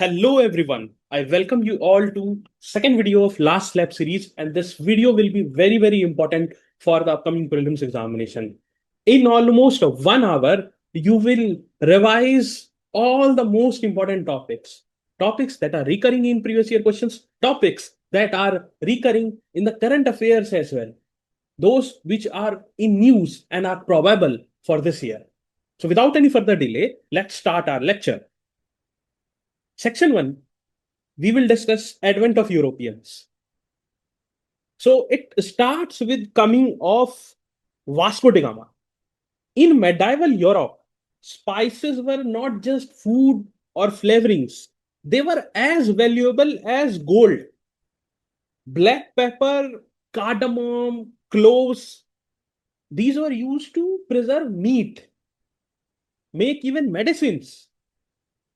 Hello everyone. I welcome you all to second video of last lab series, and this video will be very important for the upcoming prelims examination. In almost 1 hour, you will revise all the most important topics that are recurring in previous year questions, topics that are recurring in the current affairs as well, those which are in news and are probable for this year. So without any further delay, let's start our lecture. Section 1, we will discuss advent of Europeans. So it starts with coming of Vasco da Gama. In medieval Europe, spices were not just food or flavorings. They were as valuable as gold. Black pepper, cardamom, cloves, these were used to preserve meat, make even medicines,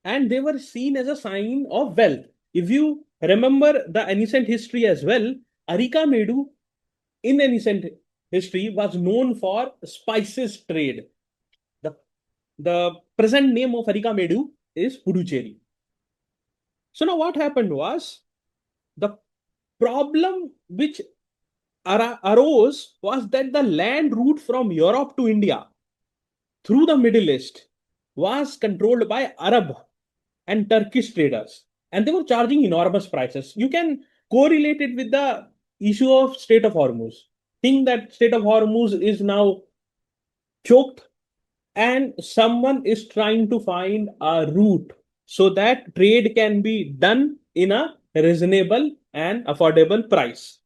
and they were seen as a sign of wealth. If you remember the ancient history as well, Arika Medu in ancient history was known for spices trade. The present name of Arika Medu is Puducherry. So now what happened was the problem which arose was that the land route from Europe to India through the Middle East was controlled by Arab and Turkish traders, and they were charging enormous prices. You can correlate it with the issue of Strait of Hormuz. Think that Strait of Hormuz is now choked, and someone is trying to find a route so that trade can be done in a reasonable and affordable price.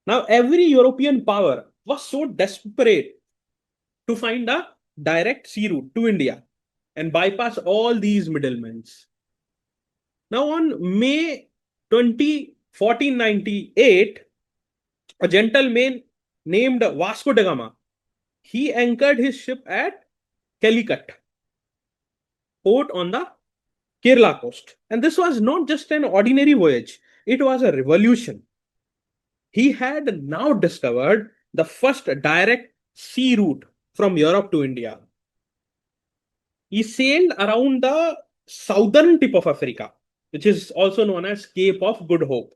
Now, every European power was so desperate to find a direct sea route to India and bypass all these middlemen. Now, on May 20, 1498, a gentleman named Vasco da Gama, he anchored his ship at Calicut port on the Kerala coast. And this was not just an ordinary voyage, it was a revolution. He had now discovered the first direct sea route from Europe to India. He sailed around the southern tip of Africa, which is also known as Cape of Good Hope,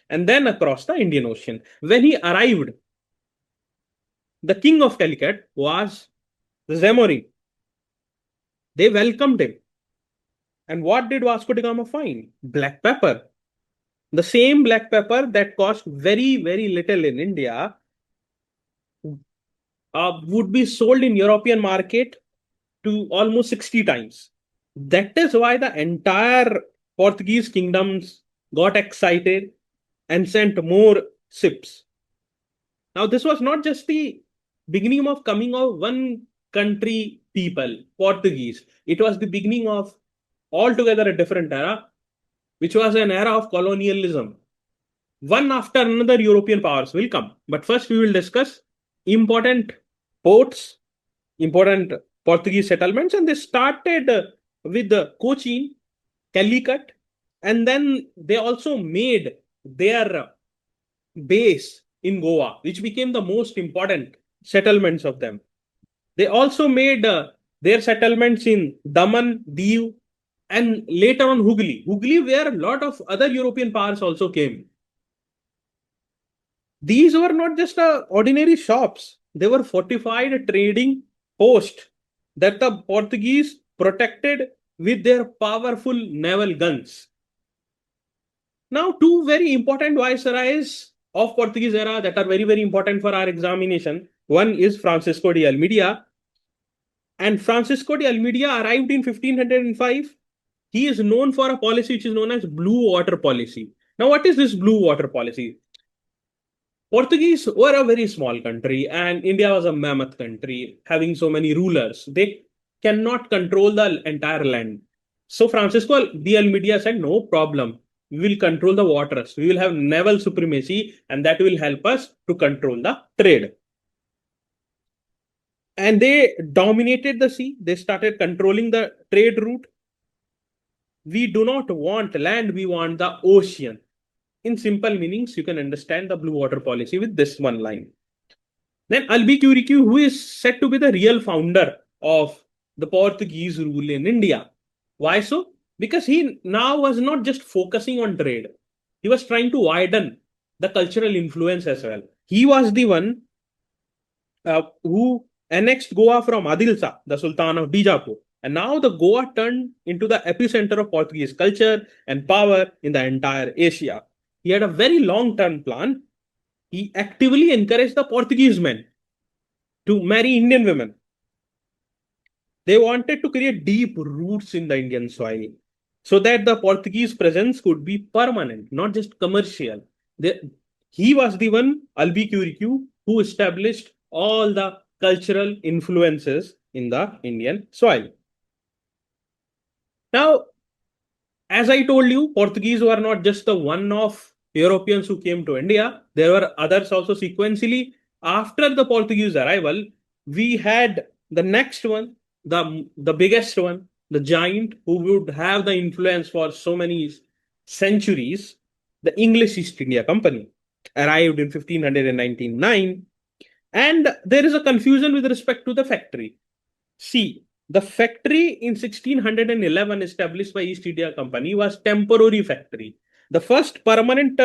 and then across the Indian Ocean. When he arrived, the king of Calicut was Zamorin. They welcomed him. And what did Vasco da Gama find? Black pepper. The same black pepper that cost very little in India would be sold in European market to almost 60 times. That is why the entire Portuguese kingdoms got excited and sent more ships. Now, this was not just the beginning of coming of one country people, Portuguese. It was the beginning of altogether a different era, which was an era of colonialism. One after another, European powers will come. But first, we will discuss important ports, important Portuguese settlements, and they started with Cochin, Calicut, and then they also made their base in Goa, which became the most important settlements of them. They also made their settlements in Daman, Diu, and later on Hooghly. Hooghly, where a lot of other European powers also came. These were not just ordinary shops, they were fortified trading posts that the Portuguese protected with their powerful naval guns. Now, two very important viceroys of Portuguese era that are very important for our examination. One is Francisco de Almeida, and Francisco de Almeida arrived in 1505. He is known for a policy which is known as blue water policy. Now, what is this blue water policy? Portuguese were a very small country, and India was a mammoth country, having so many rulers. They cannot control the entire land. So Francisco de Almeida said, no problem. We will control the waters. We will have naval supremacy, and that will help us to control the trade. And they dominated the sea. They started controlling the trade route. We do not want land, we want the ocean. In simple meanings, you can understand the blue water policy with this one line. Then Albuquerque, who is said to be the real founder of the Portuguese rule in India. Why so? because he now was not just focusing on trade, he was trying to widen the cultural influence as well. He was the one who annexed Goa from Adil Shah, the Sultan of Bijapur. And now the Goa turned into the epicenter of Portuguese culture and power in the entire Asia. He had a very long-term plan. He actively encouraged the Portuguese men to marry Indian women. They wanted to create deep roots in the Indian soil so that the Portuguese presence could be permanent, not just commercial. He was the one, Albuquerque, who established all the cultural influences in the Indian soil. Now, as I told you, Portuguese were not just the one of Europeans who came to India. There were others also sequentially. After the Portuguese arrival, we had the next one, the biggest one, the giant who would have the influence for so many centuries, the English East India Company, arrived in 1599. And there is a confusion with respect to the factory. See, the factory in 1611 established by East India Company was temporary factory. The first permanent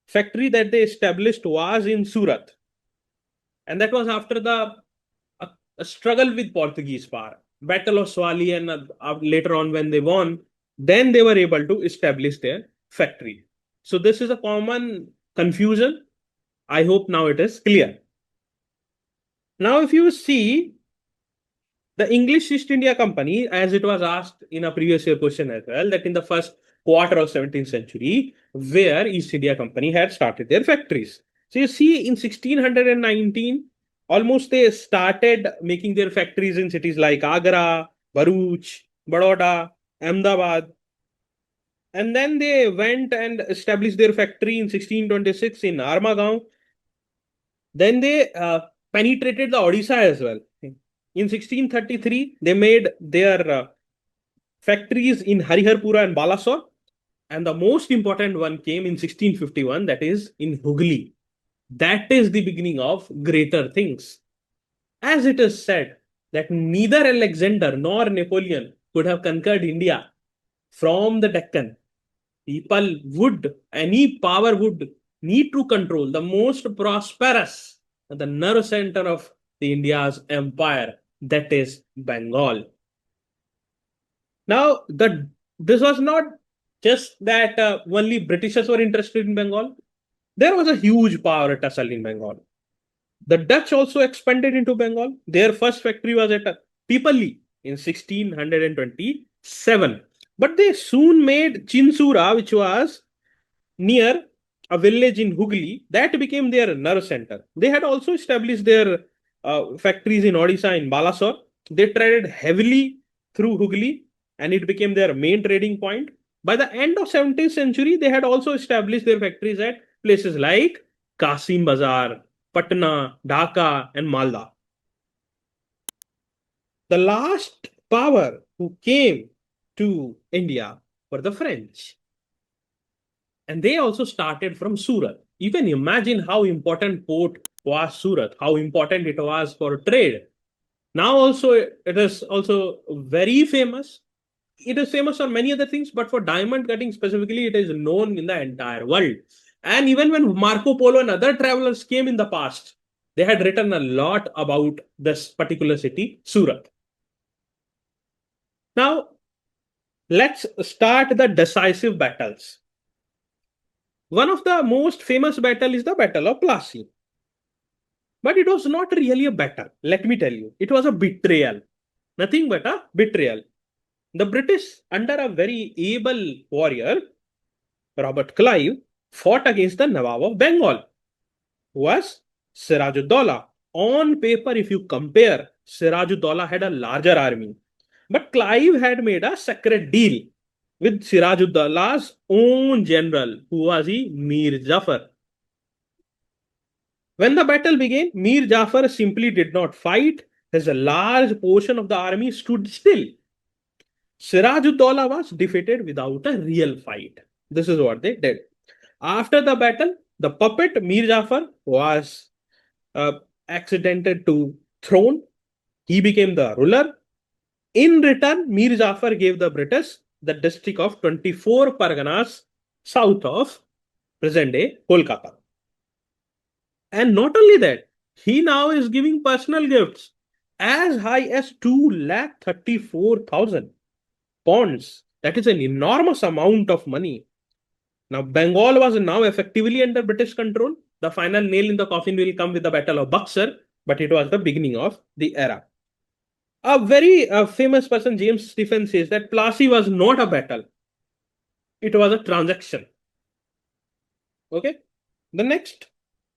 factory that they established was in Surat. And that was after a struggle with Portuguese power. Battle of Swali, and later on when they won, then they were able to establish their factory. So this is a common confusion. I hope now it is clear. Now, if you see the English East India Company, as it was asked in a previous year question as well, that in the first quarter of 17th century, where East India Company had started their factories. So you see, in 1619, almost they started making their factories in cities like Agra, Bharuch, Baroda, Ahmedabad. And then they went and established their factory in 1626 in Armagaon. Then they penetrated the Odisha as well. In 1633, they made their factories in Hariharpura and Balasore. And the most important one came in 1651, that is in Hooghly. That is the beginning of greater things. As it is said that neither Alexander nor Napoleon could have conquered India from the Deccan. Any power would need to control the most prosperous, the nerve center of the India's empire, that is Bengal. Now, this was not just that only Britishers were interested in Bengal. There was a huge power tussle in Bengal. The Dutch also expanded into Bengal. Their first factory was at Pipali in 1627. But they soon made Chinsura, which was near a village in Hooghly, that became their nerve center. They had also established their factories in Odisha, in Balasore. They traded heavily through Hooghly and it became their main trading point. By the end of 17th century, they had also established their factories at places like Kasim Bazar, Patna, Dhaka, and Malda. The last power who came to India were the French. And they also started from Surat. You can imagine how important port was Surat, how important it was for trade. Now also it is also very famous. It is famous for many other things, but for diamond cutting specifically, it is known in the entire world. And even when Marco Polo and other travelers came in the past, they had written a lot about this particular city, Surat. Now, let's start the decisive battles. One of the most famous battle is the Battle of Plassey. But it was not really a battle, let me tell you. It was a betrayal. Nothing but a betrayal. The British, under a very able warrior, Robert Clive, fought against the Nawab of Bengal, who was Sirajuddaula. On paper, if you compare, Sirajuddaula had a larger army. But Clive had made a secret deal with Sirajuddaula's own general, who was Mir Jafar. When the battle began, Mir Jafar simply did not fight, as a large portion of the army stood still. Sirajuddaula was defeated without a real fight. This is what they did. After the battle, the puppet Mir Jafar was accidented to throne. He became the ruler. In return, Mir Jafar gave the British the district of 24 Parganas south of present-day Kolkata. And not only that, he now is giving personal gifts as high as 2,34,000 pounds. That is an enormous amount of money. Now, Bengal was now effectively under British control. The final nail in the coffin will come with the Battle of Buxar, but it was the beginning of the era. A very famous person, James Stephen, says that Plassey was not a battle. It was a transaction. Okay. The next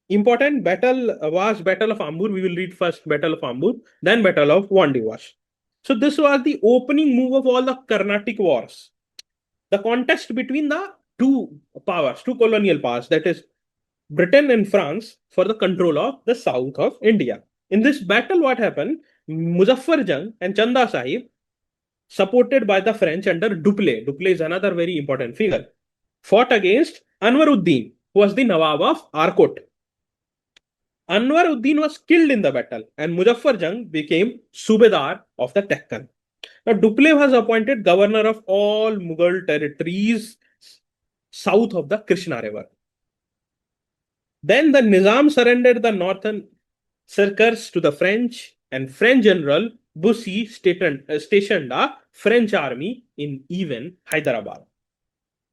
important battle was Battle of Ambur. We will read first Battle of Ambur, then Battle of Wandiwash. So this was the opening move of all the Carnatic wars. The contest between the two powers, two colonial powers, that is Britain and France, for the control of the south of India. In this battle, what happened? Muzaffar Jung and Chanda Sahib, supported by the French under Dupleix. Dupleix is another very important figure, fought against Anwaruddin, who was the Nawab of Arcot. Anwaruddin was killed in the battle, and Muzaffar Jung became Subedar of the Deccan. Now, Dupleix was appointed governor of all Mughal territories south of the Krishna River. Then the Nizam surrendered the northern circus to the French, and French General Bussy stationed a French army in even Hyderabad.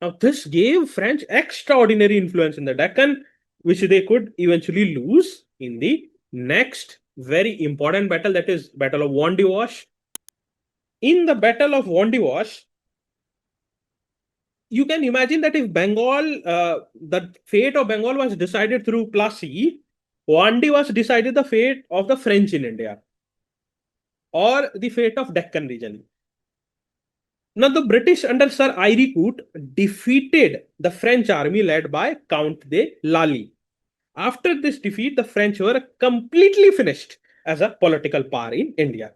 Now, this gave French extraordinary influence in the Deccan, which they could eventually lose in the next very important battle, that is Battle of Wandiwash. In the Battle of Wandiwash, you can imagine that if Bengal, the fate of Bengal was decided through Plassey, Wandiwash decided the fate of the French in India or the fate of Deccan region. Now, the British under Sir Eyre Coote defeated the French army led by Count de Lally. After this defeat, the French were completely finished as a political power in India.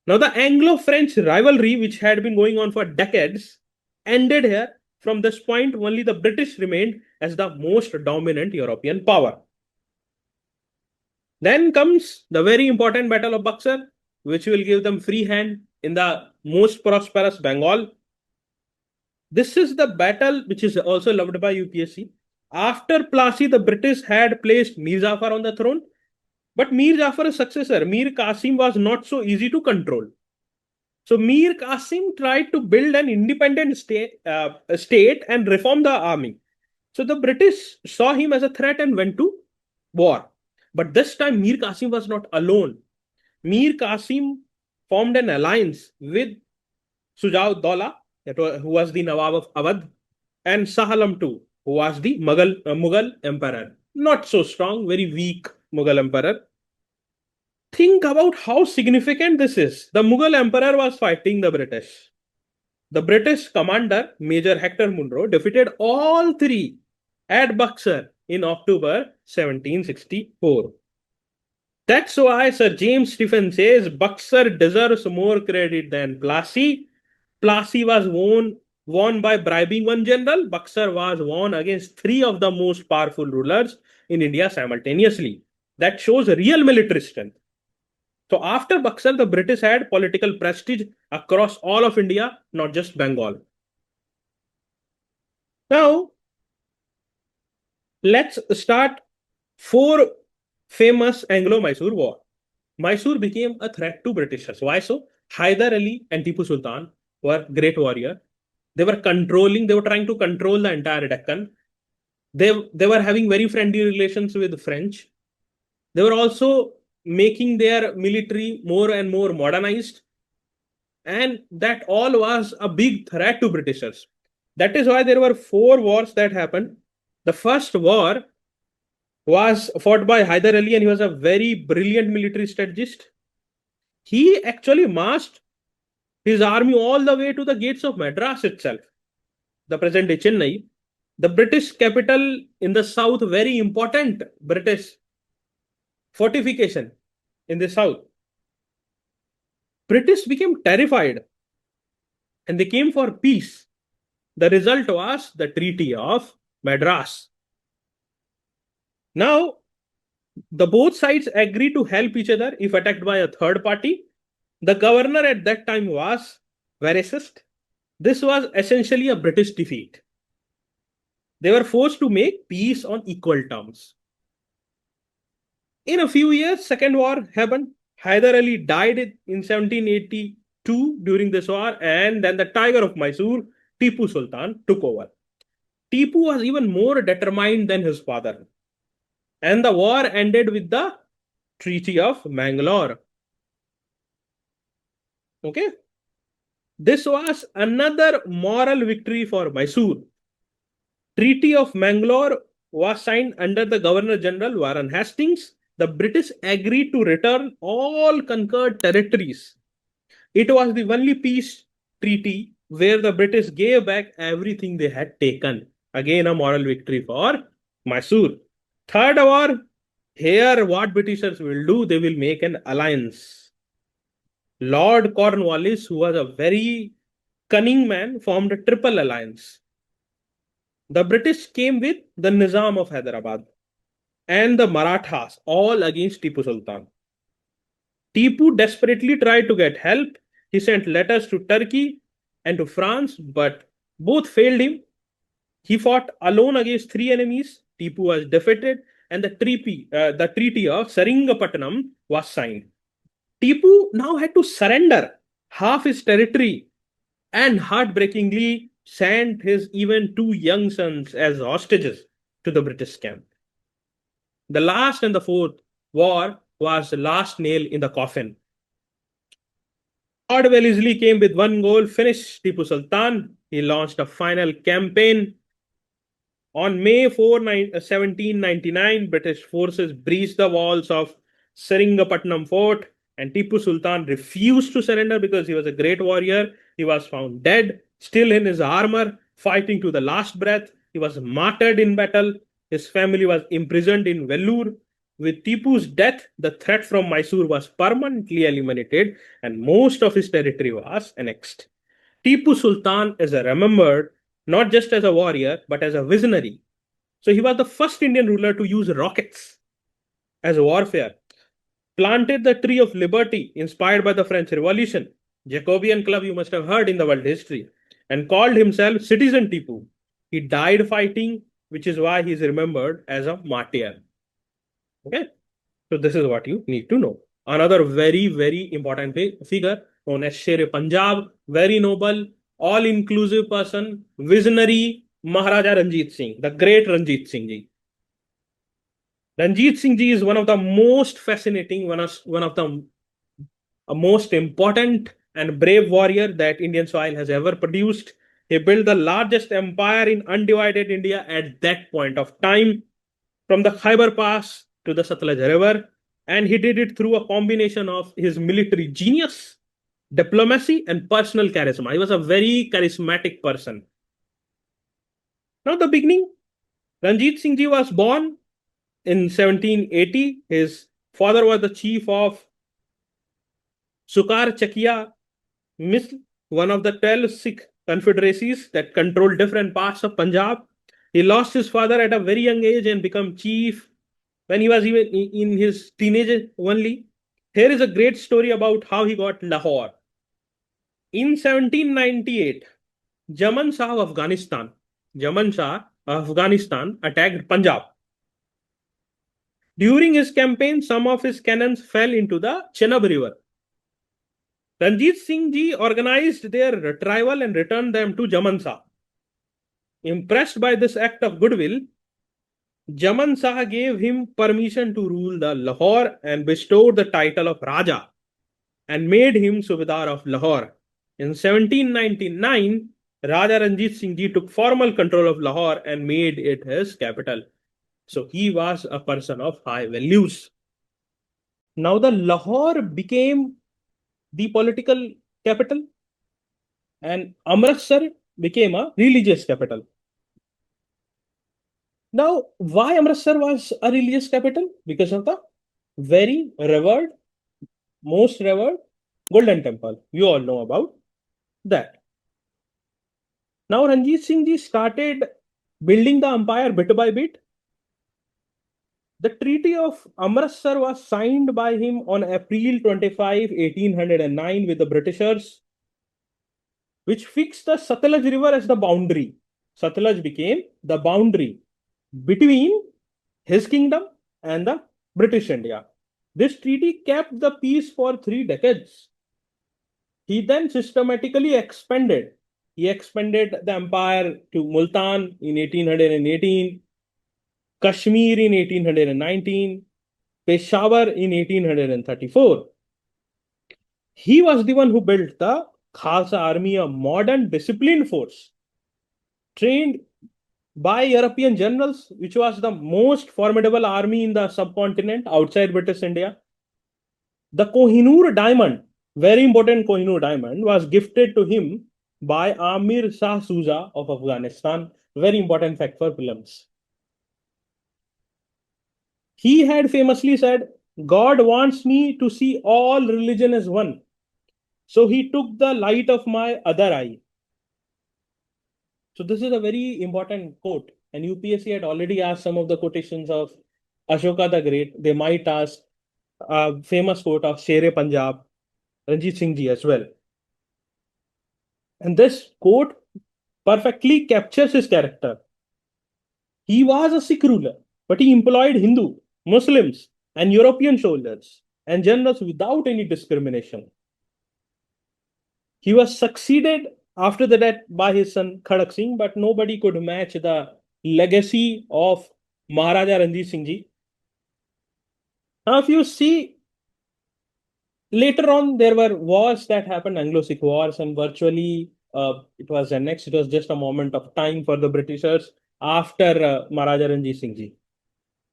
Now, the Anglo-French rivalry, which had been going on for decades, ended here. From this point, only the British remained as the most dominant European power. Then comes the very important Battle of Buxar, which will give them free hand in the most prosperous Bengal. This is the battle which is also loved by UPSC. After Plassey, the British had placed Mir Jafar on the throne, but Mir Jafar's successor, Mir Qasim, was not so easy to control. So Mir Qasim tried to build an independent state and reform the army. So the British saw him as a threat and went to war. But this time Mir Qasim was not alone. Mir Qasim formed an alliance with Sujauddaulah, who was the Nawab of Awadh, and Shah Alam II, who was the Mughal emperor. Not so strong, very weak Mughal emperor. Think about how significant this is. The Mughal emperor was fighting the British. The British commander, Major Hector Munro, defeated all three at Buxar in October 1764. That's why Sir James Stephen says Buxar deserves more credit than Plassey. Plassey was won by bribing one general. Buxar was won against three of the most powerful rulers in India simultaneously. That shows real military strength. So after Buxar, the British had political prestige across all of India, not just Bengal. Now, let's start four famous Anglo-Mysore war. Mysore became a threat to Britishers. Why so? Hyder Ali and Tipu Sultan were great warrior. They were trying to control the entire Deccan. They were having very friendly relations with the French. They were also making their military more and more modernized. And that all was a big threat to Britishers. That is why there were four wars that happened. The first war was fought by Hyder Ali, and he was a very brilliant military strategist. He actually marched his army all the way to the gates of Madras itself, the present day Chennai, the British capital in the south, very important British fortification in the south. British became terrified and they came for peace. The result was the Treaty of Madras. Now, the both sides agreed to help each other if attacked by a third party. The governor at that time was Veracist. This was essentially a British defeat. They were forced to make peace on equal terms. In a few years, Second War happened. Hyder Ali died in 1782 during this war, and then the Tiger of Mysore, Tipu Sultan, took over. Tipu was even more determined than his father, and the war ended with the Treaty of Mangalore. Okay, this was another moral victory for Mysore. Treaty of Mangalore was signed under the Governor General Warren Hastings. The British agreed to return all conquered territories. It was the only peace treaty where the British gave back everything they had taken. Again, a moral victory for Mysore. Third war, here what Britishers will do, they will make an alliance. Lord Cornwallis, who was a very cunning man, formed a triple alliance. The British came with the Nizam of Hyderabad and the Marathas, all against Tipu Sultan. Tipu desperately tried to get help. He sent letters to Turkey and to France, but both failed him. He fought alone against three enemies. Tipu was defeated, and the Treaty of Seringapatam was signed. Tipu now had to surrender half his territory and heartbreakingly sent his even two young sons as hostages to the British camp. The last and the fourth war was the last nail in the coffin. Lord Wellesley came with one goal, finish Tipu Sultan. He launched a final campaign. On May 4, 1799, British forces breached the walls of Seringapatam Fort, and Tipu Sultan refused to surrender because he was a great warrior. He was found dead, still in his armor, fighting to the last breath. He was martyred in battle. His family was imprisoned in Vellore. With Tipu's death, the threat from Mysore was permanently eliminated, and most of his territory was annexed. Tipu Sultan is remembered not just as a warrior, but as a visionary. So he was the first Indian ruler to use rockets as warfare, planted the tree of liberty inspired by the French Revolution, Jacobean Club you must have heard in the world history, and called himself Citizen Tipu. He died fighting, which is why he is remembered as a martyr. Okay, so this is what you need to know. Another very, very important figure known as Sher Punjab, very noble, all-inclusive person, visionary, Maharaja Ranjit Singh, the great Ranjit Singh ji. Ranjit Singh ji is one of the most fascinating, one of the most important and brave warrior that Indian soil has ever produced. He built the largest empire in undivided India at that point of time, from the Khyber Pass to the Satluj River, and he did it through a combination of his military genius, diplomacy, and personal charisma. He was a very charismatic person. Now, the beginning, Ranjit Singh ji was born in 1780. His father was the chief of Sukar Chakia Misl, one of the 12 Sikh confederacies that controlled different parts of Punjab. He lost his father at a very young age and became chief when he was even in his teenage only. Here is a great story about how he got Lahore. In 1798, Jaman Shah of Afghanistan attacked Punjab. During his campaign, some of his cannons fell into the Chenab River. Ranjit Singh ji organized their retrieval and returned them to Jaman Shah. Impressed by this act of goodwill, Jaman Shah gave him permission to rule the Lahore and bestowed the title of Raja and made him Subedar of Lahore. In 1799, Raja Ranjit Singh ji took formal control of Lahore and made it his capital. So he was a person of high values. Now the Lahore became the political capital and Amritsar became a religious capital. Now, why Amritsar was a religious capital? Because of the very revered, most revered Golden Temple. You all know about that. Now, Ranjit Singh ji started building the empire bit by bit. The Treaty of Amritsar was signed by him on April 25, 1809 with the Britishers. which fixed the Satluj River as the boundary. Satluj became the boundary between his kingdom and the British India. This treaty kept the peace for 3 decades. He then systematically expanded. He expanded the empire to Multan in 1818, Kashmir in 1819, Peshawar in 1834. He was the one who built the Khalsa army, a modern disciplined force trained by European generals, which was the most formidable army in the subcontinent outside British India. The Kohinoor diamond, very important Kohinoor diamond, was gifted to him by Amir Shah Suja of Afghanistan. Very important fact for prelims. He had famously said, God wants me to see all religion as one. So he took the light of my other eye. So this is a very important quote. And UPSC had already asked some of the quotations of Ashoka the Great. They might ask a famous quote of Sher Punjab, Ranjit Singh ji as well. And this quote perfectly captures his character. He was a Sikh ruler, but he employed Hindu, Muslims, and European soldiers and generals without any discrimination. He was succeeded after the death by his son Khadak Singh, but nobody could match the legacy of Maharaja Ranjit Singh ji. Now, if you see, later on there were wars that happened, Anglo-Sikh wars, and virtually it was annexed. It was just a moment of time for the Britishers after Maharaja Ranjit Singh ji.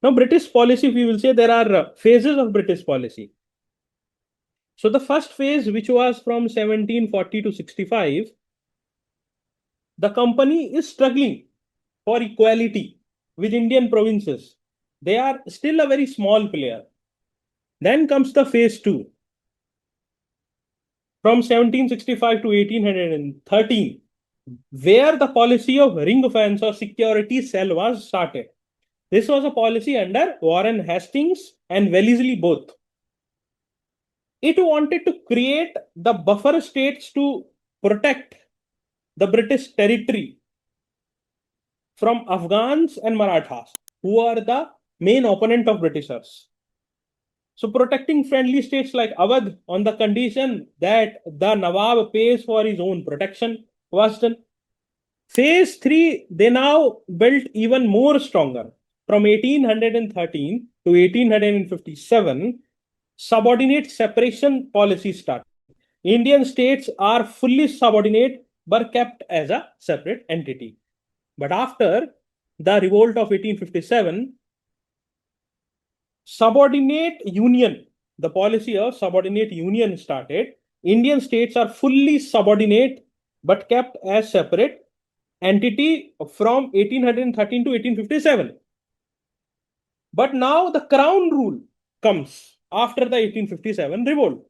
Now, British policy, we will say there are phases of British policy. So the first phase, which was from 1740 to 65, the company is struggling for equality with Indian provinces. They are still a very small player. Then comes the phase 2. From 1765 to 1813, where the policy of ring fence or security cell was started. This was a policy under Warren Hastings and Wellesley both. It wanted to create the buffer states to protect the British territory from Afghans and Marathas, who are the main opponent of Britishers. So protecting friendly states like Awadh on the condition that the Nawab pays for his own protection was done. Phase 3, they now built even more stronger. From 1813 to 1857, subordinate separation policy started. Indian states are fully subordinate but kept as a separate entity. But after the revolt of 1857, subordinate union, the policy of subordinate union started. Indian states are fully subordinate but kept as separate entity from 1813 to 1857. But now the crown rule comes after the 1857 revolt.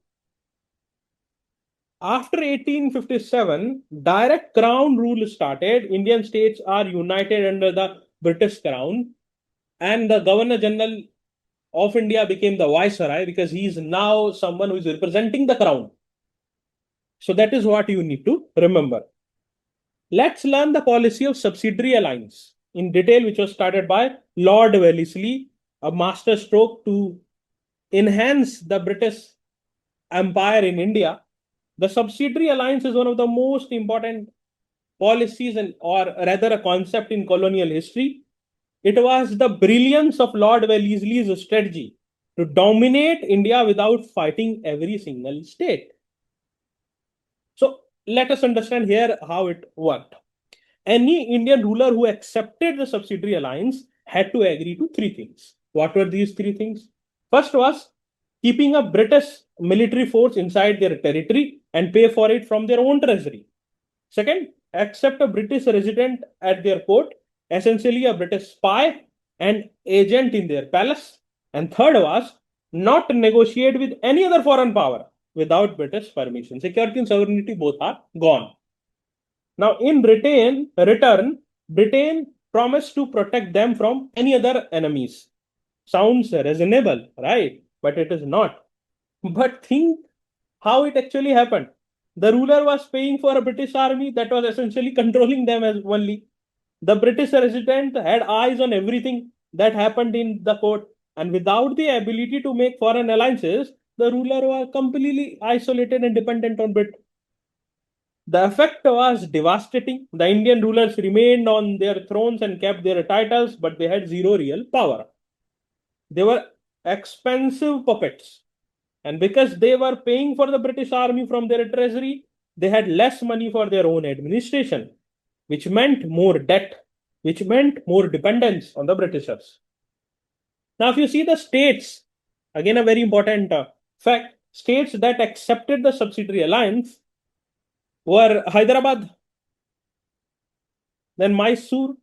After 1857, direct crown rule started. Indian states are united under the British crown, and the Governor General of India became the Viceroy because he is now someone who is representing the crown. So that is what you need to remember. Let's learn the policy of subsidiary alliance in detail, which was started by Lord Wellesley, a master stroke to enhance the British Empire in India. The subsidiary alliance is one of the most important policies or rather a concept in colonial history. It was the brilliance of Lord Wellesley's strategy to dominate India without fighting every single state. So let us understand here how it worked. Any Indian ruler who accepted the subsidiary alliance had to agree to 3 things. What were these 3 things? First was keeping a British military force inside their territory and pay for it from their own treasury. Second, accept a British resident at their court, essentially a British spy and agent in their palace. And third was not negotiate with any other foreign power without British permission. Security and sovereignty both are gone. Now, in return, Britain promised to protect them from any other enemies. Sounds reasonable, right? But it is not. But think how it actually happened. The ruler was paying for a British army that was essentially controlling them as only. The British resident had eyes on everything that happened in the court, and without the ability to make foreign alliances, the ruler was completely isolated and dependent on Britain. The effect was devastating. The Indian rulers remained on their thrones and kept their titles, but they had zero real power. They were expensive puppets. And because they were paying for the British army from their treasury, they had less money for their own administration, which meant more debt, which meant more dependence on the Britishers. Now, if you see the states, again, a very important fact, states that accepted the subsidiary alliance were Hyderabad, then Mysore,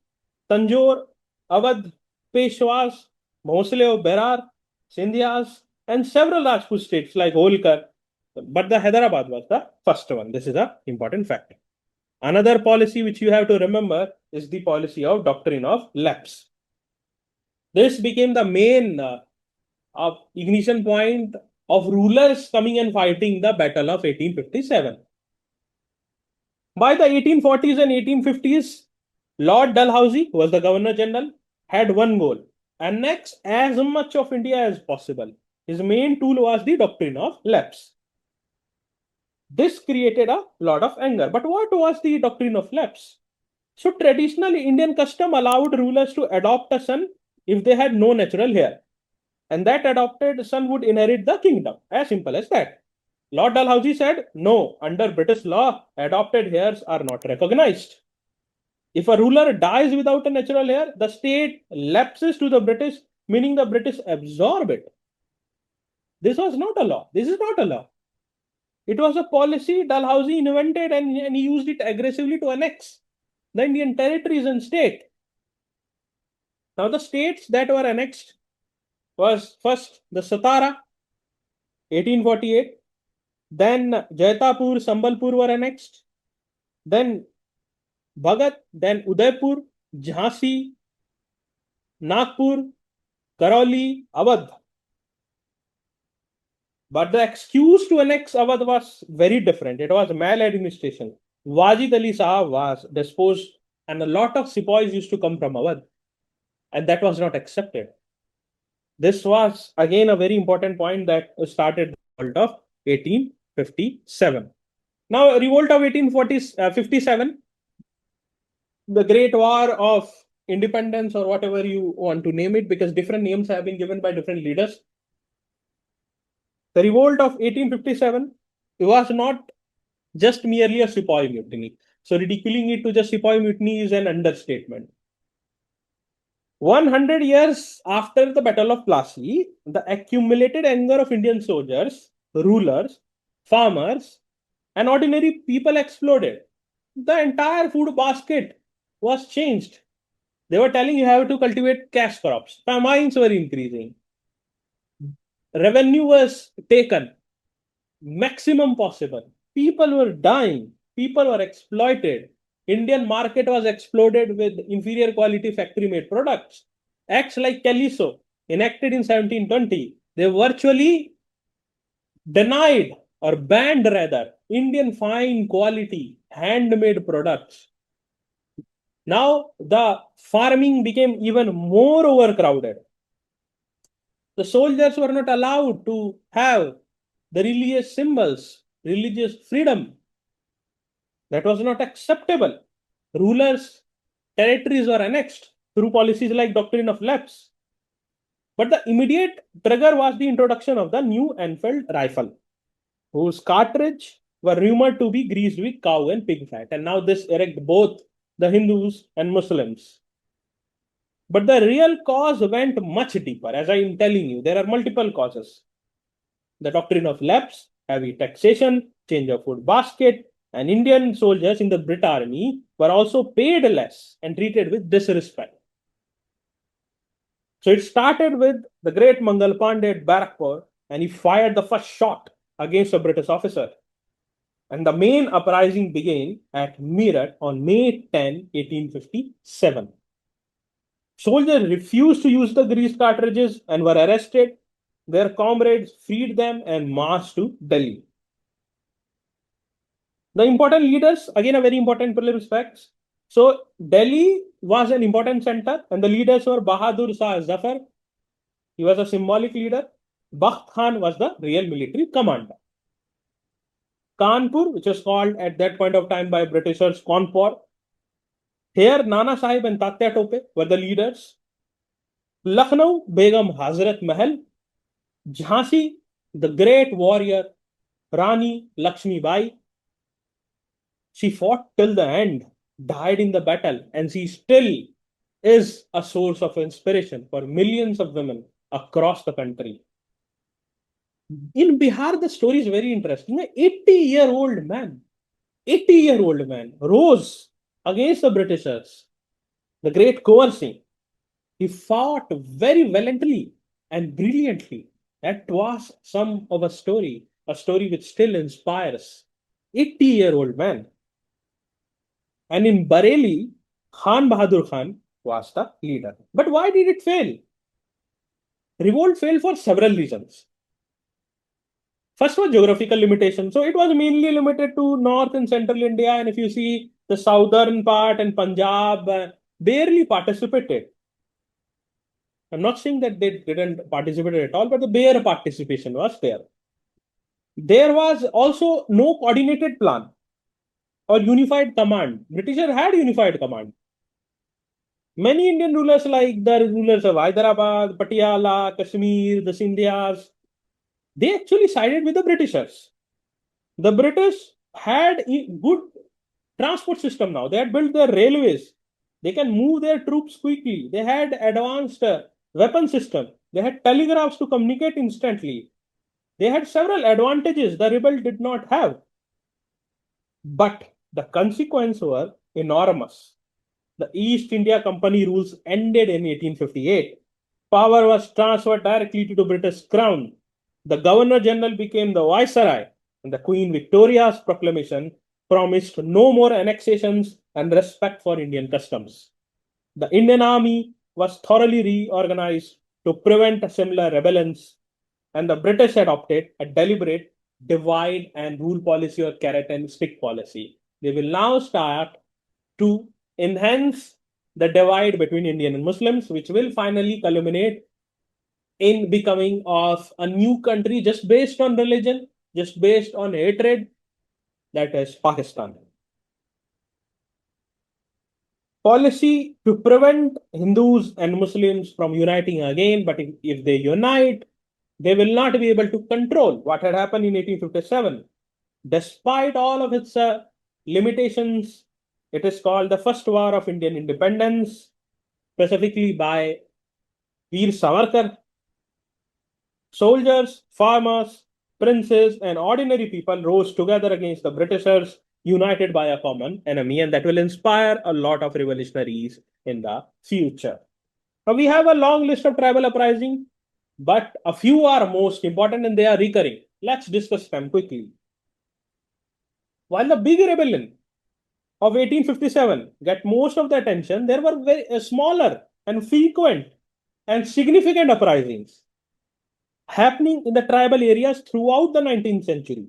Tanjore, Awadh, Peshwas, Bhosle of Berar, Sindhyas, and several Rajput states like Holkar. But the Hyderabad was the first one. This is an important fact. Another policy which you have to remember is the policy of doctrine of lapse. This became the main ignition point of rulers coming and fighting the Battle of 1857. By the 1840s and 1850s, Lord Dalhousie, who was the Governor General, had one goal: annex as much of India as possible. His main tool was the doctrine of lapse. This created a lot of anger. But what was the doctrine of lapse? So traditionally, Indian custom allowed rulers to adopt a son if they had no natural heir. And that adopted son would inherit the kingdom. As simple as that. Lord Dalhousie said, no, under British law, adopted heirs are not recognized. If a ruler dies without a natural heir, the state lapses to the British, meaning the British absorb it. This was not a law. This is not a law. It was a policy Dalhousie invented, and he used it aggressively to annex the Indian territories and state. Now, the states that were annexed was first the Satara, 1848. Then Jaitapur, Sambalpur were annexed. Then Bhagat, then Udaipur, Jhansi, Nagpur, Karauli, Awadh. But the excuse to annex Awadh was very different. It was maladministration. Wajid Ali Sahab was disposed, and a lot of sepoys used to come from Awadh, and that was not accepted. This was again a very important point that started the revolt of 1857. Now, revolt of 1857, the Great War of Independence, or whatever you want to name it, because different names have been given by different leaders. The revolt of 1857, it was not just merely a sepoy mutiny. So ridiculing it to just sepoy mutiny is an understatement. 100 years after the Battle of Plassey, the accumulated anger of Indian soldiers, rulers, farmers, and ordinary people exploded. The entire food basket was changed. They were telling you have to cultivate cash crops. Famines were increasing. Revenue was taken, maximum possible. People were dying. People were exploited. Indian market was exploded with inferior quality factory-made products. Acts like Caliso, enacted in 1720, they virtually denied or banned rather Indian fine quality handmade products. Now the farming became even more overcrowded. The soldiers were not allowed to have the religious symbols, religious freedom. That was not acceptable. Rulers' territories were annexed through policies like doctrine of lapse. But the immediate trigger was the introduction of the new Enfield rifle, whose cartridge were rumored to be greased with cow and pig fat. And now this irked both the Hindus and Muslims. But the real cause went much deeper. As I am telling you, there are multiple causes. The doctrine of lapse, heavy taxation, change of food basket, and Indian soldiers in the Brit Army were also paid less and treated with disrespect. So it started with the great Mangal Pandey at Barakpur, and he fired the first shot against a British officer. And the main uprising began at Meerut on May 10, 1857. Soldiers refused to use the greased cartridges and were arrested. Their comrades freed them and marched to Delhi. The important leaders, again, a very important prelims facts. So Delhi was an important center, and the leaders were Bahadur Shah Zafar. He was a symbolic leader. Bakht Khan was the real military commander. Kanpur, which was called at that point of time by Britishers Kanpur. Here, Nana Sahib and Tatya Tope were the leaders. Lucknow, Begum Hazrat Mahal. Jhansi, the great warrior, Rani Lakshmi Bai. She fought till the end, died in the battle, and she still is a source of inspiration for millions of women across the country. In Bihar, the story is very interesting. An 80-year-old man rose against the Britishers, the great Kunwar Singh. He fought very valiantly and brilliantly. That was some of a story which still inspires. 80-year-old man. And in Bareilly, Khan Bahadur Khan was the leader. But why did it fail? Revolt failed for several reasons. First was geographical limitation. So it was mainly limited to north and central India. And if you see the southern part and Punjab, barely participated. I'm not saying that they didn't participate at all, but the bare participation was there. There was also no coordinated plan or unified command. Britishers had unified command. Many Indian rulers, like the rulers of Hyderabad, Patiala, Kashmir, the Sindhyas, they actually sided with the Britishers. The British had a good transport system now. They had built their railways. They can move their troops quickly. They had advanced weapon system. They had telegraphs to communicate instantly. They had several advantages the rebel did not have. But the consequences were enormous. The East India Company rules ended in 1858. Power was transferred directly to the British Crown. The Governor General became the Viceroy, and the Queen Victoria's proclamation promised no more annexations and respect for Indian customs. The Indian Army was thoroughly reorganized to prevent similar rebellions, and the British adopted a deliberate divide and rule policy or carrot and stick policy. They will now start to enhance the divide between Indian and Muslims, which will finally culminate in becoming of a new country just based on religion, just based on hatred, that is Pakistan. Policy to prevent Hindus and Muslims from uniting again, but if they unite, they will not be able to control what had happened in 1857. Despite all of its limitations, it is called the First War of Indian Independence, specifically by Veer Savarkar. Soldiers, farmers, princes, and ordinary people rose together against the Britishers, united by a common enemy, and that will inspire a lot of revolutionaries in the future. Now, we have a long list of tribal uprisings, but a few are most important and they are recurring. Let's discuss them quickly. While the big rebellion of 1857 get most of the attention, there were very smaller and frequent and significant uprisings happening in the tribal areas throughout the 19th century.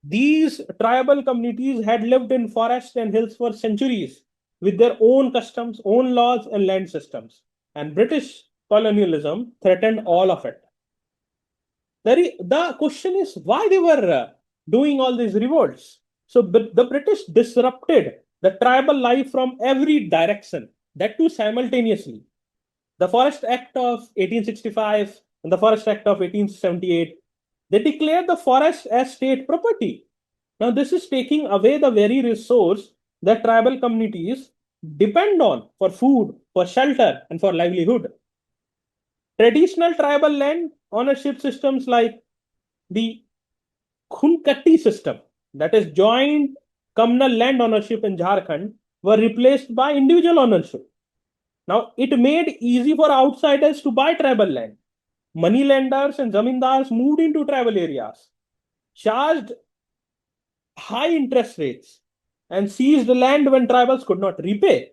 These tribal communities had lived in forests and hills for centuries with their own customs, own laws, and land systems. And British colonialism threatened all of it. The question is why they were doing all these revolts. So the British disrupted the tribal life from every direction, that too simultaneously. The Forest Act of 1865 and the Forest Act of 1878, they declared the forest as state property. Now, this is taking away the very resource that tribal communities depend on for food, for shelter, and for livelihood. Traditional tribal land ownership systems like the Khunkatti system, that is joint communal land ownership in Jharkhand, were replaced by individual ownership. Now, it made easy for outsiders to buy tribal land. Moneylenders and zamindars moved into tribal areas, charged high interest rates, and seized land when tribals could not repay.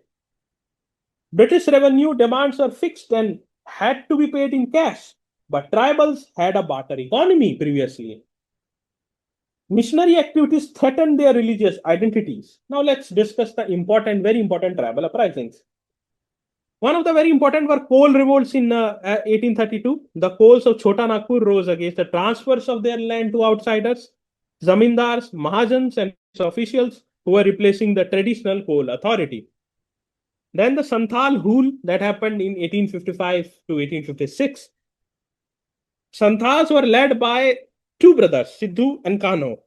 British revenue demands were fixed and had to be paid in cash, but tribals had a barter economy previously. Missionary activities threatened their religious identities. Now let's discuss the very important tribal uprisings. One of the very important were coal revolts in 1832. The coals of Chota Nagpur rose against the transfers of their land to outsiders, zamindars, mahajans, and officials who were replacing the traditional coal authority. Then the Santhal Hool that happened in 1855 to 1856. Santhals were led by two brothers, Sidhu and Kano.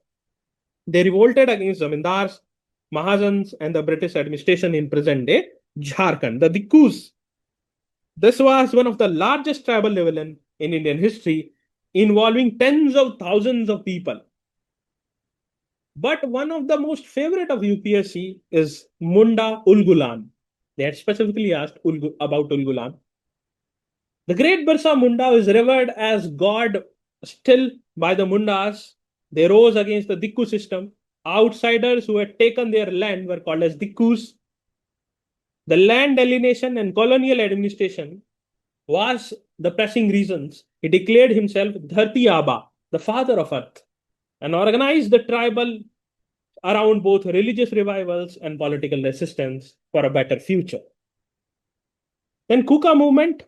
They revolted against zamindars, mahajans, and the British administration in present day Jharkhand, the Dikkus. This was one of the largest tribal rebellion in Indian history, involving tens of thousands of people. But one of the most favorite of UPSC is Munda Ulgulan. They had specifically asked about Ulgulan. The great Birsa Munda is revered as God still by the Mundas. They rose against the Dikku system. Outsiders who had taken their land were called as Dikkus. The land alienation and colonial administration was the pressing reasons. He declared himself Dharti Aba, the father of earth, and organized the tribal around both religious revivals and political resistance for a better future. Then Kuka movement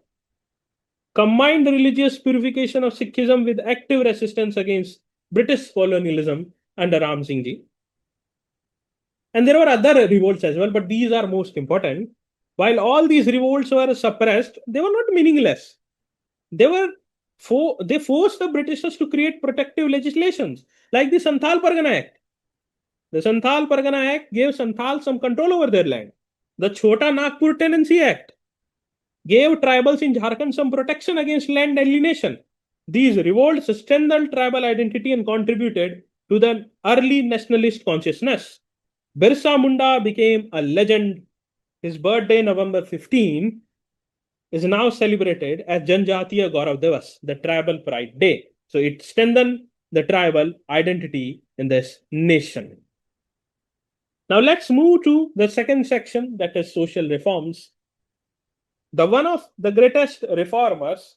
combined the religious purification of Sikhism with active resistance against British colonialism under Ram Singh ji. And there were other revolts as well, but these are most important. While all these revolts were suppressed, they were not meaningless. They forced the Britishers to create protective legislations like the Santhal Pargana Act. The Santhal Pargana Act gave Santhal some control over their land. The Chota Nagpur Tenancy Act gave tribals in Jharkhand some protection against land alienation. These revolts strengthened tribal identity and contributed to the early nationalist consciousness. Birsa Munda became a legend. His birthday, November 15, is now celebrated as Janjatiya Gaurav Divas, the Tribal Pride Day. So it strengthened the tribal identity in this nation. Now let's move to the second section, that is social reforms. One of the greatest reformers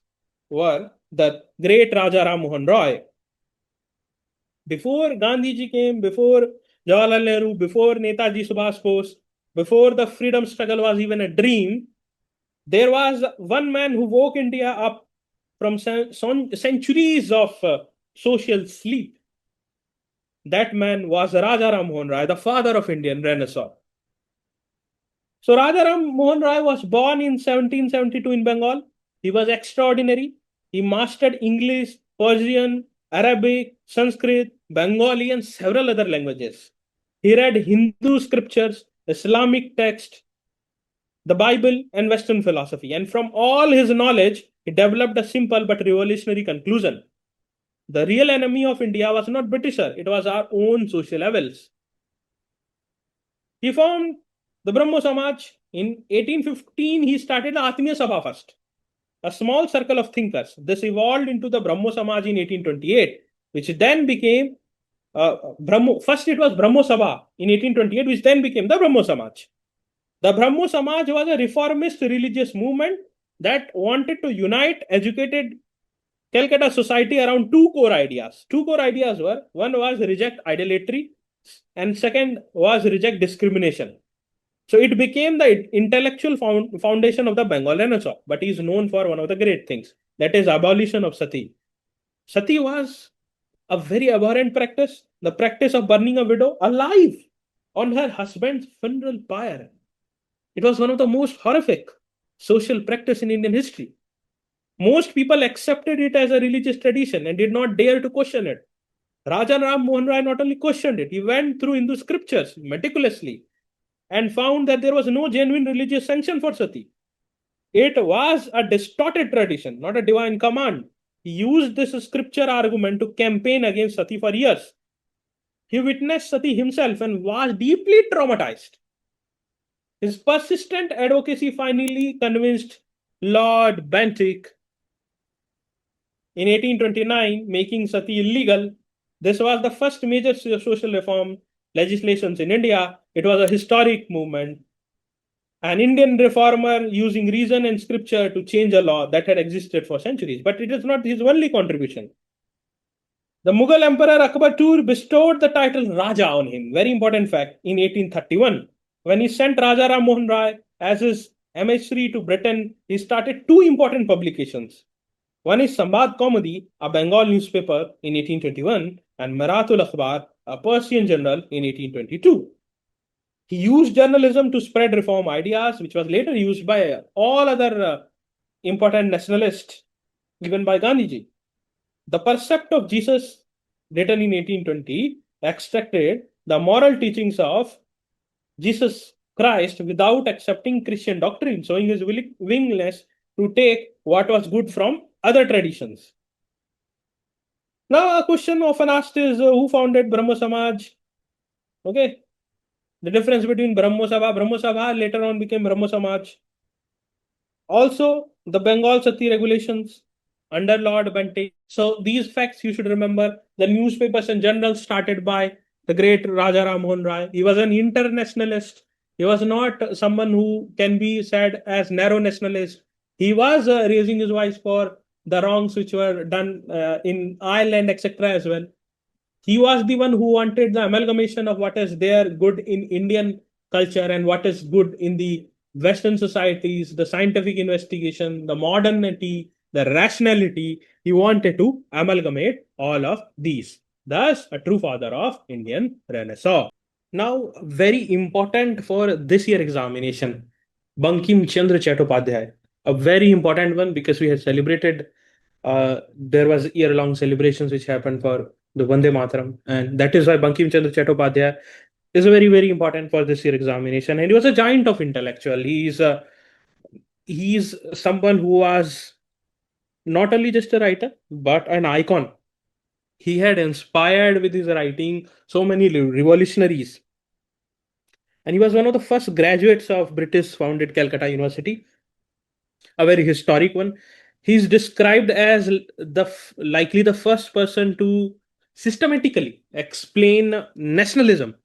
were the great Raja Ram Mohan Roy. Before Gandhiji came, before Jawaharlal Nehru, before Netaji Subhash Bose, before the freedom struggle was even a dream, there was one man who woke India up from centuries of social sleep. That man was Raja Ram Mohan Roy, the father of Indian Renaissance. So Raja Ram Mohan Roy was born in 1772 in Bengal. He was extraordinary. He mastered English, Persian, Arabic, Sanskrit, Bengali, and several other languages. He read Hindu scriptures, Islamic texts, the Bible, and Western philosophy. And from all his knowledge, he developed a simple but revolutionary conclusion. The real enemy of India was not Britisher, it was our own social levels. He formed the Brahmo Samaj. In 1815, he started the Atmiya Sabha first, a small circle of thinkers. This evolved into the Brahmo Samaj in 1828, which then became first it was Brahmo Sabha in 1828, which then became the Brahmo Samaj. The Brahmo Samaj was a reformist religious movement that wanted to unite educated Calcutta society around two core ideas. Two core ideas were, one was reject idolatry and second was reject discrimination. So it became the intellectual foundation of the Bengal Renaissance, but he is known for one of the great things, that is abolition of sati. Sati was a very abhorrent practice, the practice of burning a widow alive on her husband's funeral pyre. It was one of the most horrific social practice in Indian history. Most people accepted it as a religious tradition and did not dare to question it. Raja Ram Mohan Roy not only questioned it, he went through Hindu scriptures meticulously and found that there was no genuine religious sanction for sati. It was a distorted tradition, not a divine command. He used this scripture argument to campaign against sati for years. He witnessed sati himself and was deeply traumatized. His persistent advocacy finally convinced Lord Bentinck in 1829, making sati illegal. This was the first major social reform legislations in India. It was a historic movement. An Indian reformer using reason and scripture to change a law that had existed for centuries. But it is not his only contribution. The Mughal Emperor Akbar II bestowed the title Raja on him. Very important fact in 1831. When he sent Raja Ram Mohan Roy as his emissary to Britain, he started two important publications. One is Sambad Komedi, a Bengal newspaper in 1821, and Marathul Akhbar, a Persian journal in 1822. He used journalism to spread reform ideas, which was later used by all other important nationalists, even by Gandhiji. The Percept of Jesus, written in 1820, extracted the moral teachings of Jesus Christ without accepting Christian doctrine, showing his willingness to take what was good from other traditions. Now, a question often asked is who founded Brahmo Samaj? Okay, the difference between Brahmo Sabha later on became Brahmo Samaj. Also, the Bengal Sati regulations under Lord Bente. So these facts you should remember. The newspapers and journals started by the great Raja Ram Mohan Roy. He was an internationalist. He was not someone who can be said as narrow nationalist. He was raising his voice for the wrongs which were done in Ireland, etc. as well. He was the one who wanted the amalgamation of what is there good in Indian culture and what is good in the Western societies, the scientific investigation, the modernity, the rationality. He wanted to amalgamate all of these. Thus, a true father of Indian Renaissance. Now, very important for this year examination, Bankim Chandra Chattopadhyay, a very important one because we had celebrated. There was year-long celebrations which happened for the Vande Mataram, and that is why Bankim Chandra Chattopadhyay is very very important for this year examination. And he was a giant of intellectual. He's someone who was not only just a writer but an icon. He had inspired with his writing so many revolutionaries, and he was one of the first graduates of British founded Calcutta University, a very historic one. He's described as likely the first person to systematically explain nationalism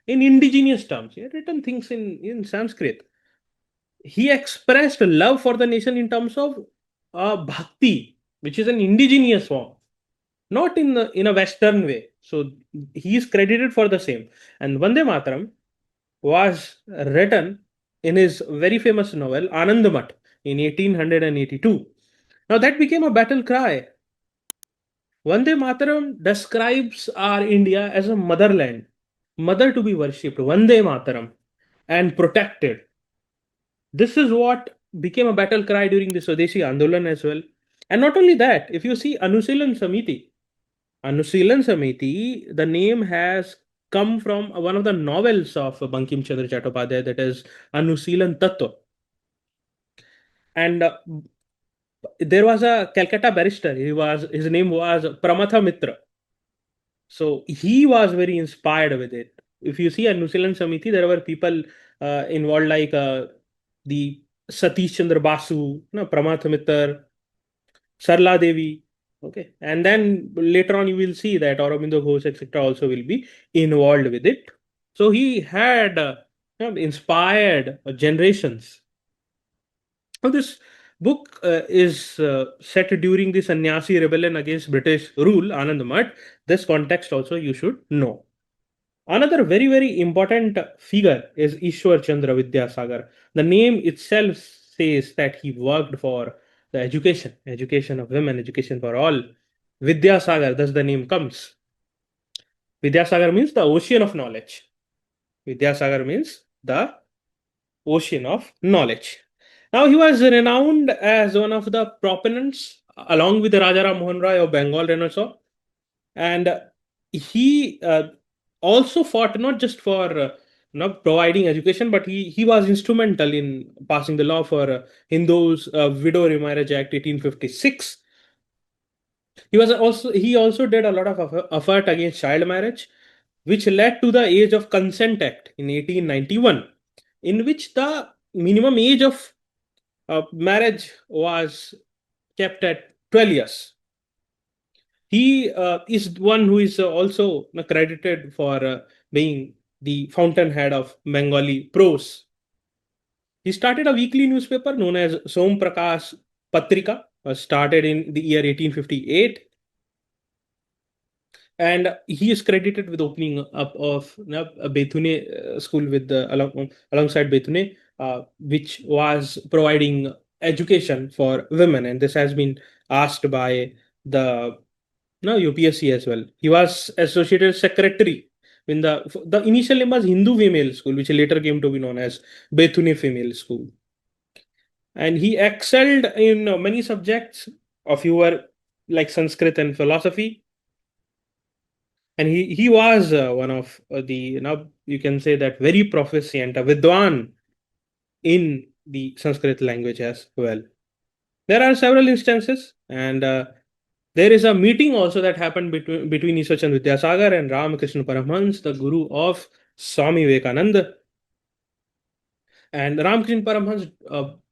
in indigenous terms. He had written things in Sanskrit. He expressed love for the nation in terms of bhakti, which is an indigenous form, not in a Western way. So he is credited for the same. And Vande Mataram was written in his very famous novel Anandamat in 1882. Now that became a battle cry. Vande Mataram describes our India as a motherland, mother to be worshipped, Vande Mataram, and protected. This is what became a battle cry during the Swadeshi Andolan as well. And not only that, if you see Anusilan Samiti, the name has come from one of the novels of Bankim Chandra Chattopadhyay, that is Anusilan Tattva. And there was a Calcutta barrister. His name was Pramatha Mitra. So he was very inspired with it. If you see a New Zealand Samiti, there were people involved like the Satish Chandra Basu, no, Pramatha Mitra, Sarla Devi. Okay. And then later on, you will see that Aurobindo Ghosh, etc., also will be involved with it. So he had inspired generations. Now, this book is set during the Sannyasi rebellion against British rule, Anand Math. This context also you should know. Another very, very important figure is Ishwar Chandra Vidyasagar. The name itself says that he worked for the education of women, education for all. Vidyasagar, thus the name comes. Vidyasagar means the ocean of knowledge. Vidyasagar means the ocean of knowledge. Now, he was renowned as one of the proponents, along with the Raja Ram Mohan Roy of Bengal Renaissance. And he also fought not just for not providing education, but he was instrumental in passing the law for Hindus Widow Remarriage Act 1856. He also did a lot of effort against child marriage, which led to the Age of Consent Act in 1891, in which the minimum age of marriage was kept at 12 years. He is one who is also credited for being the fountainhead of Bengali prose. He started a weekly newspaper known as Som Prakash Patrika, started in the year 1858. And he is credited with opening up of a Bethune school with alongside Bethune, which was providing education for women, and this has been asked by the UPSC as well. He was associated secretary in the initial name was Hindu Female School, which later came to be known as Bethune Female School, and he excelled in many subjects. A few were like Sanskrit and philosophy, and he was one of the, you can say that, very proficient, a vidwan in the Sanskrit language as well. There are several instances, and there is a meeting also that happened between Ishwar Vidyasagar and Ramakrishna Paramhans, the guru of Swami Vivekananda. And Ramakrishna Paramhans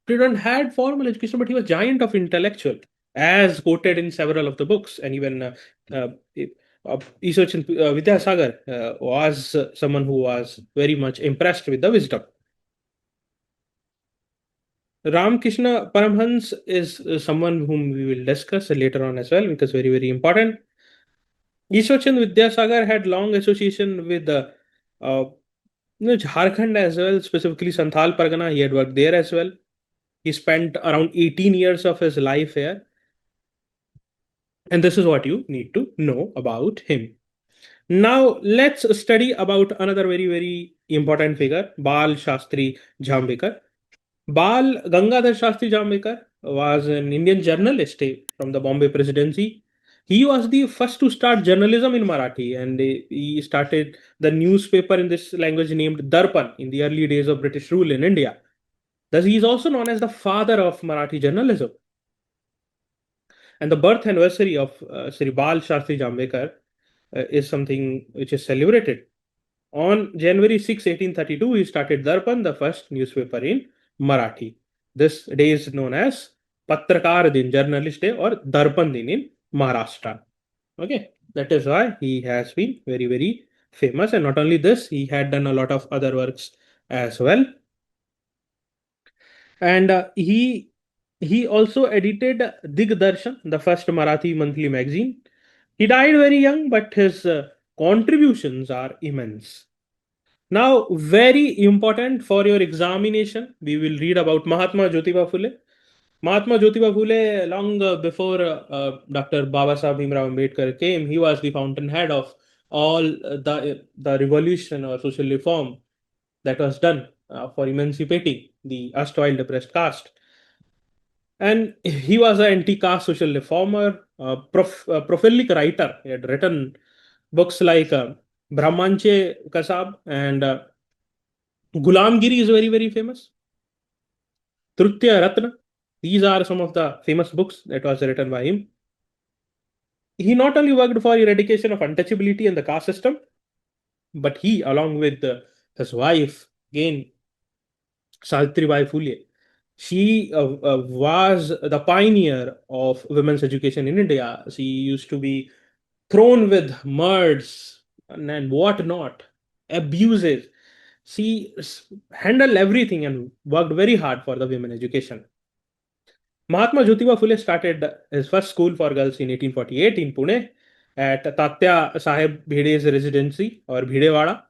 didn't had formal education, but he was giant of intellectual, as quoted in several of the books. And even uh, Ishwar Vidyasagar was someone who was very much impressed with the wisdom. Ramakrishna Paramhans is someone whom we will discuss later on as well, because very, very important. Ishwar Vidyasagar had long association with uh, Jharkhand as well, specifically Santhal Pargana. He had worked there as well. He spent around 18 years of his life here. And this is what you need to know about him. Now, let's study about another very, very important figure, Bal Shastri Jambekar. Bal Gangadhar Shastri Jambekar was an Indian journalist from the Bombay Presidency. He was the first to start journalism in Marathi, and he started the newspaper in this language named Darpan in the early days of British rule in India. Thus, he is also known as the father of Marathi journalism. And the birth anniversary of Sri Bal Shastri Jambekar is something which is celebrated. On January 6, 1832, he started Darpan, the first newspaper in Marathi. This day is known as Patrakar Din, Journalist Day, or Darpan Din in Maharashtra. Okay, that is why he has been very, very famous. And not only this, he had done a lot of other works as well. And he also edited Digdarshan, the first Marathi monthly magazine. He died very young, but his contributions are immense. Now, very important for your examination, we will read about Mahatma Jyotiba Phule. Mahatma Jyotiba Phule, long before Dr. Baba Sahib Bhimrao Ambedkar came, he was the fountainhead of all the revolution or social reform that was done for emancipating the erstwhile depressed caste. And he was an anti-caste social reformer, prolific writer. He had written books like Brahmanche Kasab and Gulamgiri is very, very famous. Trutya Ratna. These are some of the famous books that was written by him. He not only worked for eradication of untouchability in the caste system, but he, along with his wife, again, Savitribai Phule, she was the pioneer of women's education in India. She used to be thrown with murds and whatnot, abuses. She handled everything and worked very hard for the women education. Mahatma Jyotiba Phule started his first school for girls in 1848 in Pune at Tatya Sahib Bhide's residency or Bhidewada.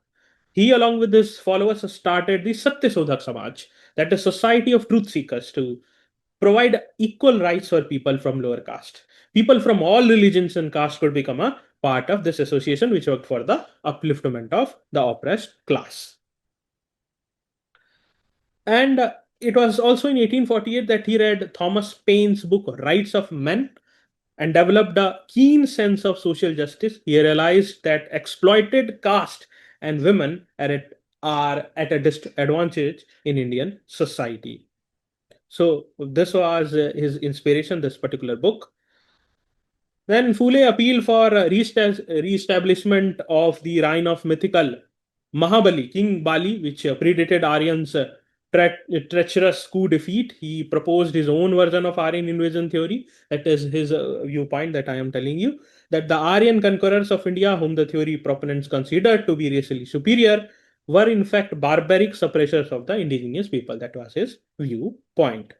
He, along with his followers, started the Satya Sodhak Samaj, that is, Society of Truth Seekers, to provide equal rights for people from lower caste. People from all religions and castes could become a part of this association, which worked for the upliftment of the oppressed class. And it was also in 1848 that he read Thomas Paine's book, Rights of Men, and developed a keen sense of social justice. He realized that exploited caste and women are at a disadvantage in Indian society. So, this was his inspiration, this particular book. Then Phule appealed for re-establishment of the reign of mythical Mahabali, King Bali, which predated Aryan's treacherous coup defeat. He proposed his own version of Aryan invasion theory. That is his viewpoint that I am telling you. That the Aryan conquerors of India, whom the theory proponents considered to be racially superior, were in fact barbaric suppressors of the indigenous people. That was his viewpoint.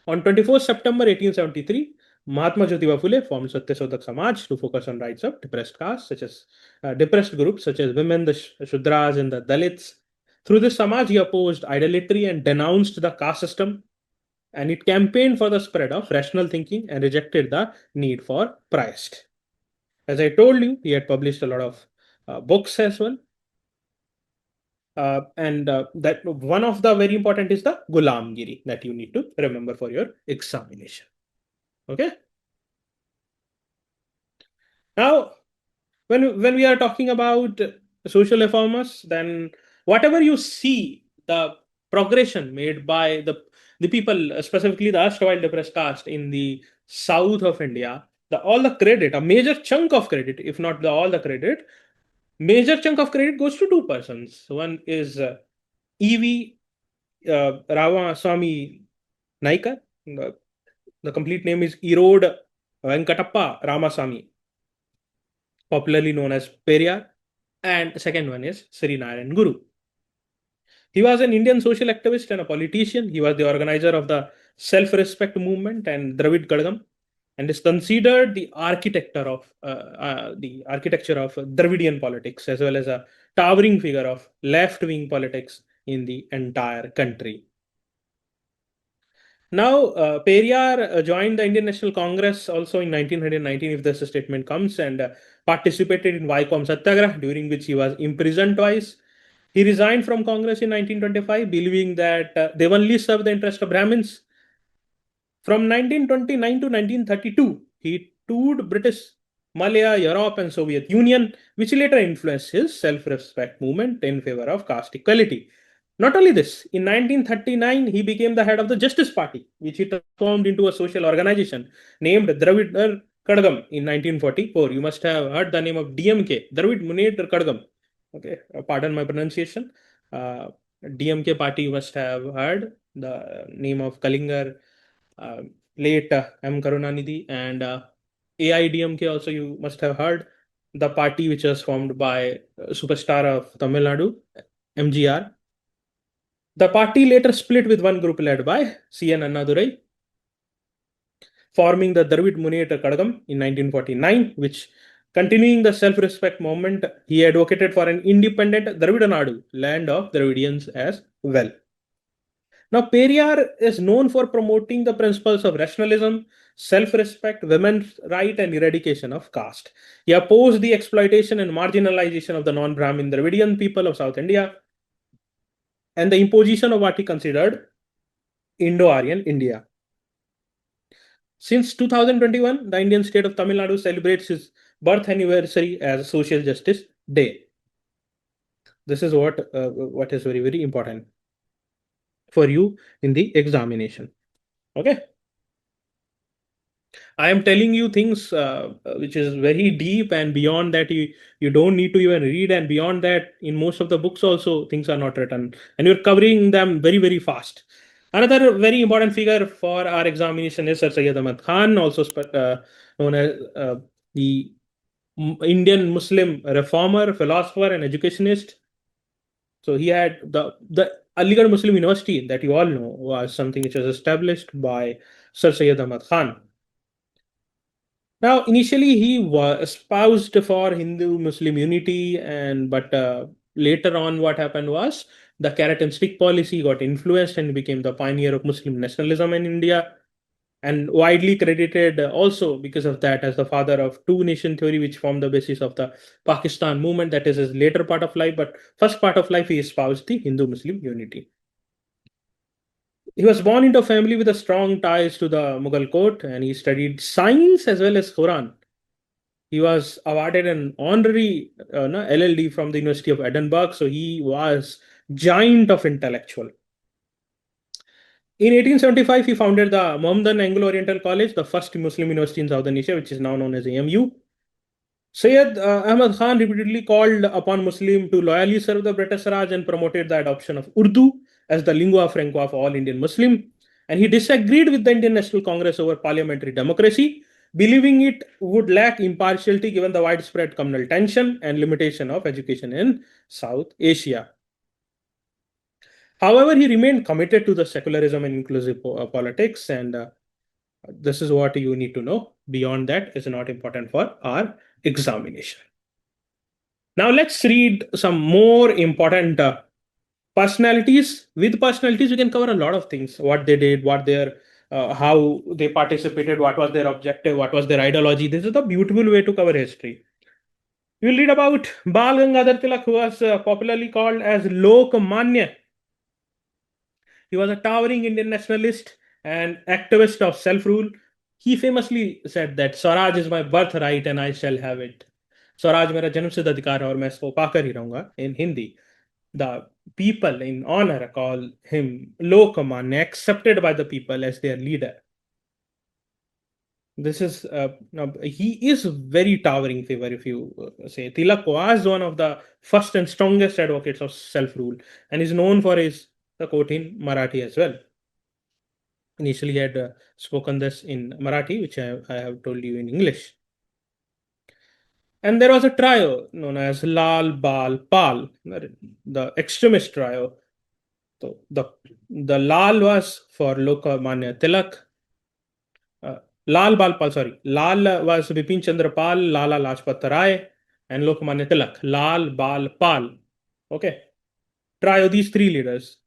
On 24th September 1873, Mahatma Jyotiba Phule formed Satyasodhak Samaj to focus on rights of depressed castes, such as depressed groups such as women, the Shudras, and the Dalits. Through this Samaj, he opposed idolatry and denounced the caste system, and it campaigned for the spread of rational thinking and rejected the need for priest. As I told you, he had published a lot of books as well. And that one of the very important is the Gulamgiri that you need to remember for your examination. Okay. Now, when we are talking about social reformers, then whatever you see the progression made by the people, specifically the erstwhile depressed caste in the south of India, the all the credit, a major chunk of credit, if not the all the credit, major chunk of credit goes to two persons. One is EV Ramaswamy Naikar. The complete name is Erode Venkatappa Ramaswamy, popularly known as Periyar, and the second one is Sri Narayan Guru. He was an Indian social activist and a politician. He was the organizer of the self-respect movement and Dravid Kadgam, and is considered the architecture of Dravidian politics, as well as a towering figure of left-wing politics in the entire country. Now, Periyar joined the Indian National Congress also in 1919, if this statement comes, and participated in Vaikom Satyagraha, during which he was imprisoned twice. He resigned from Congress in 1925, believing that they only serve the interest of Brahmins. From 1929 to 1932, he toured British, Malaya, Europe, and Soviet Union, which later influenced his self-respect movement in favor of caste equality. Not only this, in 1939, he became the head of the Justice Party, which he transformed into a social organization named Dravidar Kadgam in 1944. You must have heard the name of DMK, Dravid Munedar Kadgam. Okay, pardon my pronunciation. DMK party, you must have heard the name of Kalingar, late M. Karunanidhi, and AIDMK also you must have heard, the party which was formed by superstar of Tamil Nadu, MGR. The party later split with one group led by C.N. Annadurai, forming the Dravid Muniyata Kadagam in 1949, which, continuing the self-respect movement, he advocated for an independent Dravidanadu, land of Dravidians as well. Now, Periyar is known for promoting the principles of rationalism, self-respect, women's right, and eradication of caste. He opposed the exploitation and marginalization of the non-Brahmin Dravidian people of South India and the imposition of what he considered Indo-Aryan India. Since 2021, the Indian state of Tamil Nadu celebrates his birth anniversary as Social Justice Day. This is what is very, very important for you in the examination. Okay. I am telling you things which is very deep, and beyond that, you don't need to even read. And beyond that, in most of the books also, things are not written, and you're covering them very, very fast. Another very important figure for our examination is Sir Syed Ahmad Khan, also known as the Indian Muslim reformer, philosopher, and educationist. So he had the Aligarh Muslim University that you all know was something which was established by Sir Syed Ahmad Khan. Now, initially, he was espoused for Hindu-Muslim unity, but later on, what happened was the carrot and stick policy got influenced and became the pioneer of Muslim nationalism in India, and widely credited also because of that as the father of two-nation theory, which formed the basis of the Pakistan movement. That is his later part of life, but first part of life, he espoused the Hindu-Muslim unity. He was born into a family with a strong ties to the Mughal court, and he studied science as well as Quran. He was awarded an honorary LLD from the University of Edinburgh, so he was giant of intellectual. In 1875, he founded the Mohammedan Anglo-Oriental College, the first Muslim university in Southern Asia, which is now known as AMU. Syed Ahmad Khan repeatedly called upon Muslims to loyally serve the British Raj and promoted the adoption of Urdu as the lingua franca of all Indian Muslim. And he disagreed with the Indian National Congress over parliamentary democracy, believing it would lack impartiality given the widespread communal tension and limitation of education in South Asia. However, he remained committed to the secularism and inclusive politics, and This is what you need to know. Beyond that is not important for our examination. Now let's read some more important personalities. With personalities, we can cover a lot of things: what they did, what their how they participated, what was their objective, what was their ideology. This is the beautiful way to cover history. We'll read about Bal Gangadhar Tilak, who was popularly called as Lokmanya. He was a towering Indian nationalist and activist of self-rule. He famously said that Swaraj is my birthright and I shall have it. Swaraj मेरा जन्मसिद्ध अधिकार है और मैं इसको पाकर ही रहूंगा. In Hindi, the people in honor call him Lokmanya, accepted by the people as their leader. This is he is very towering figure. If you say, Tilak was one of the first and strongest advocates of self-rule and is known for his quote in Marathi as well. Initially, he had spoken this in Marathi, which I have told you in English. And there was a trio known as Lal Bal Pal, the extremist trio. So the Lal was for Lokmanya Tilak. Lal Bal Pal, sorry. Lal was Bipin Chandra Pal, Lala Lajpat Rai, and Lokmanya Tilak. Lal Bal Pal. Okay. Trio, these three leaders.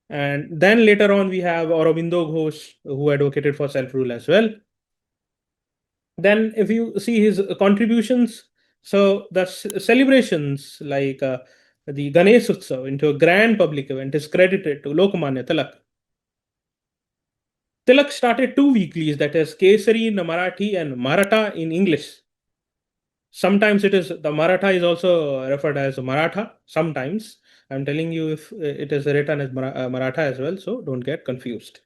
And then later on, we have Aurobindo Ghosh, who advocated for self rule as well. Then, if you see his contributions, so the celebrations like the Ganesh Utsav into a grand public event is credited to Lokmanya Tilak. Tilak started two weeklies, that is Kesari in Marathi and Maratha in English. Sometimes it is the Maratha is also referred as Maratha. Sometimes I'm telling you if it is written as Maratha as well, so don't get confused.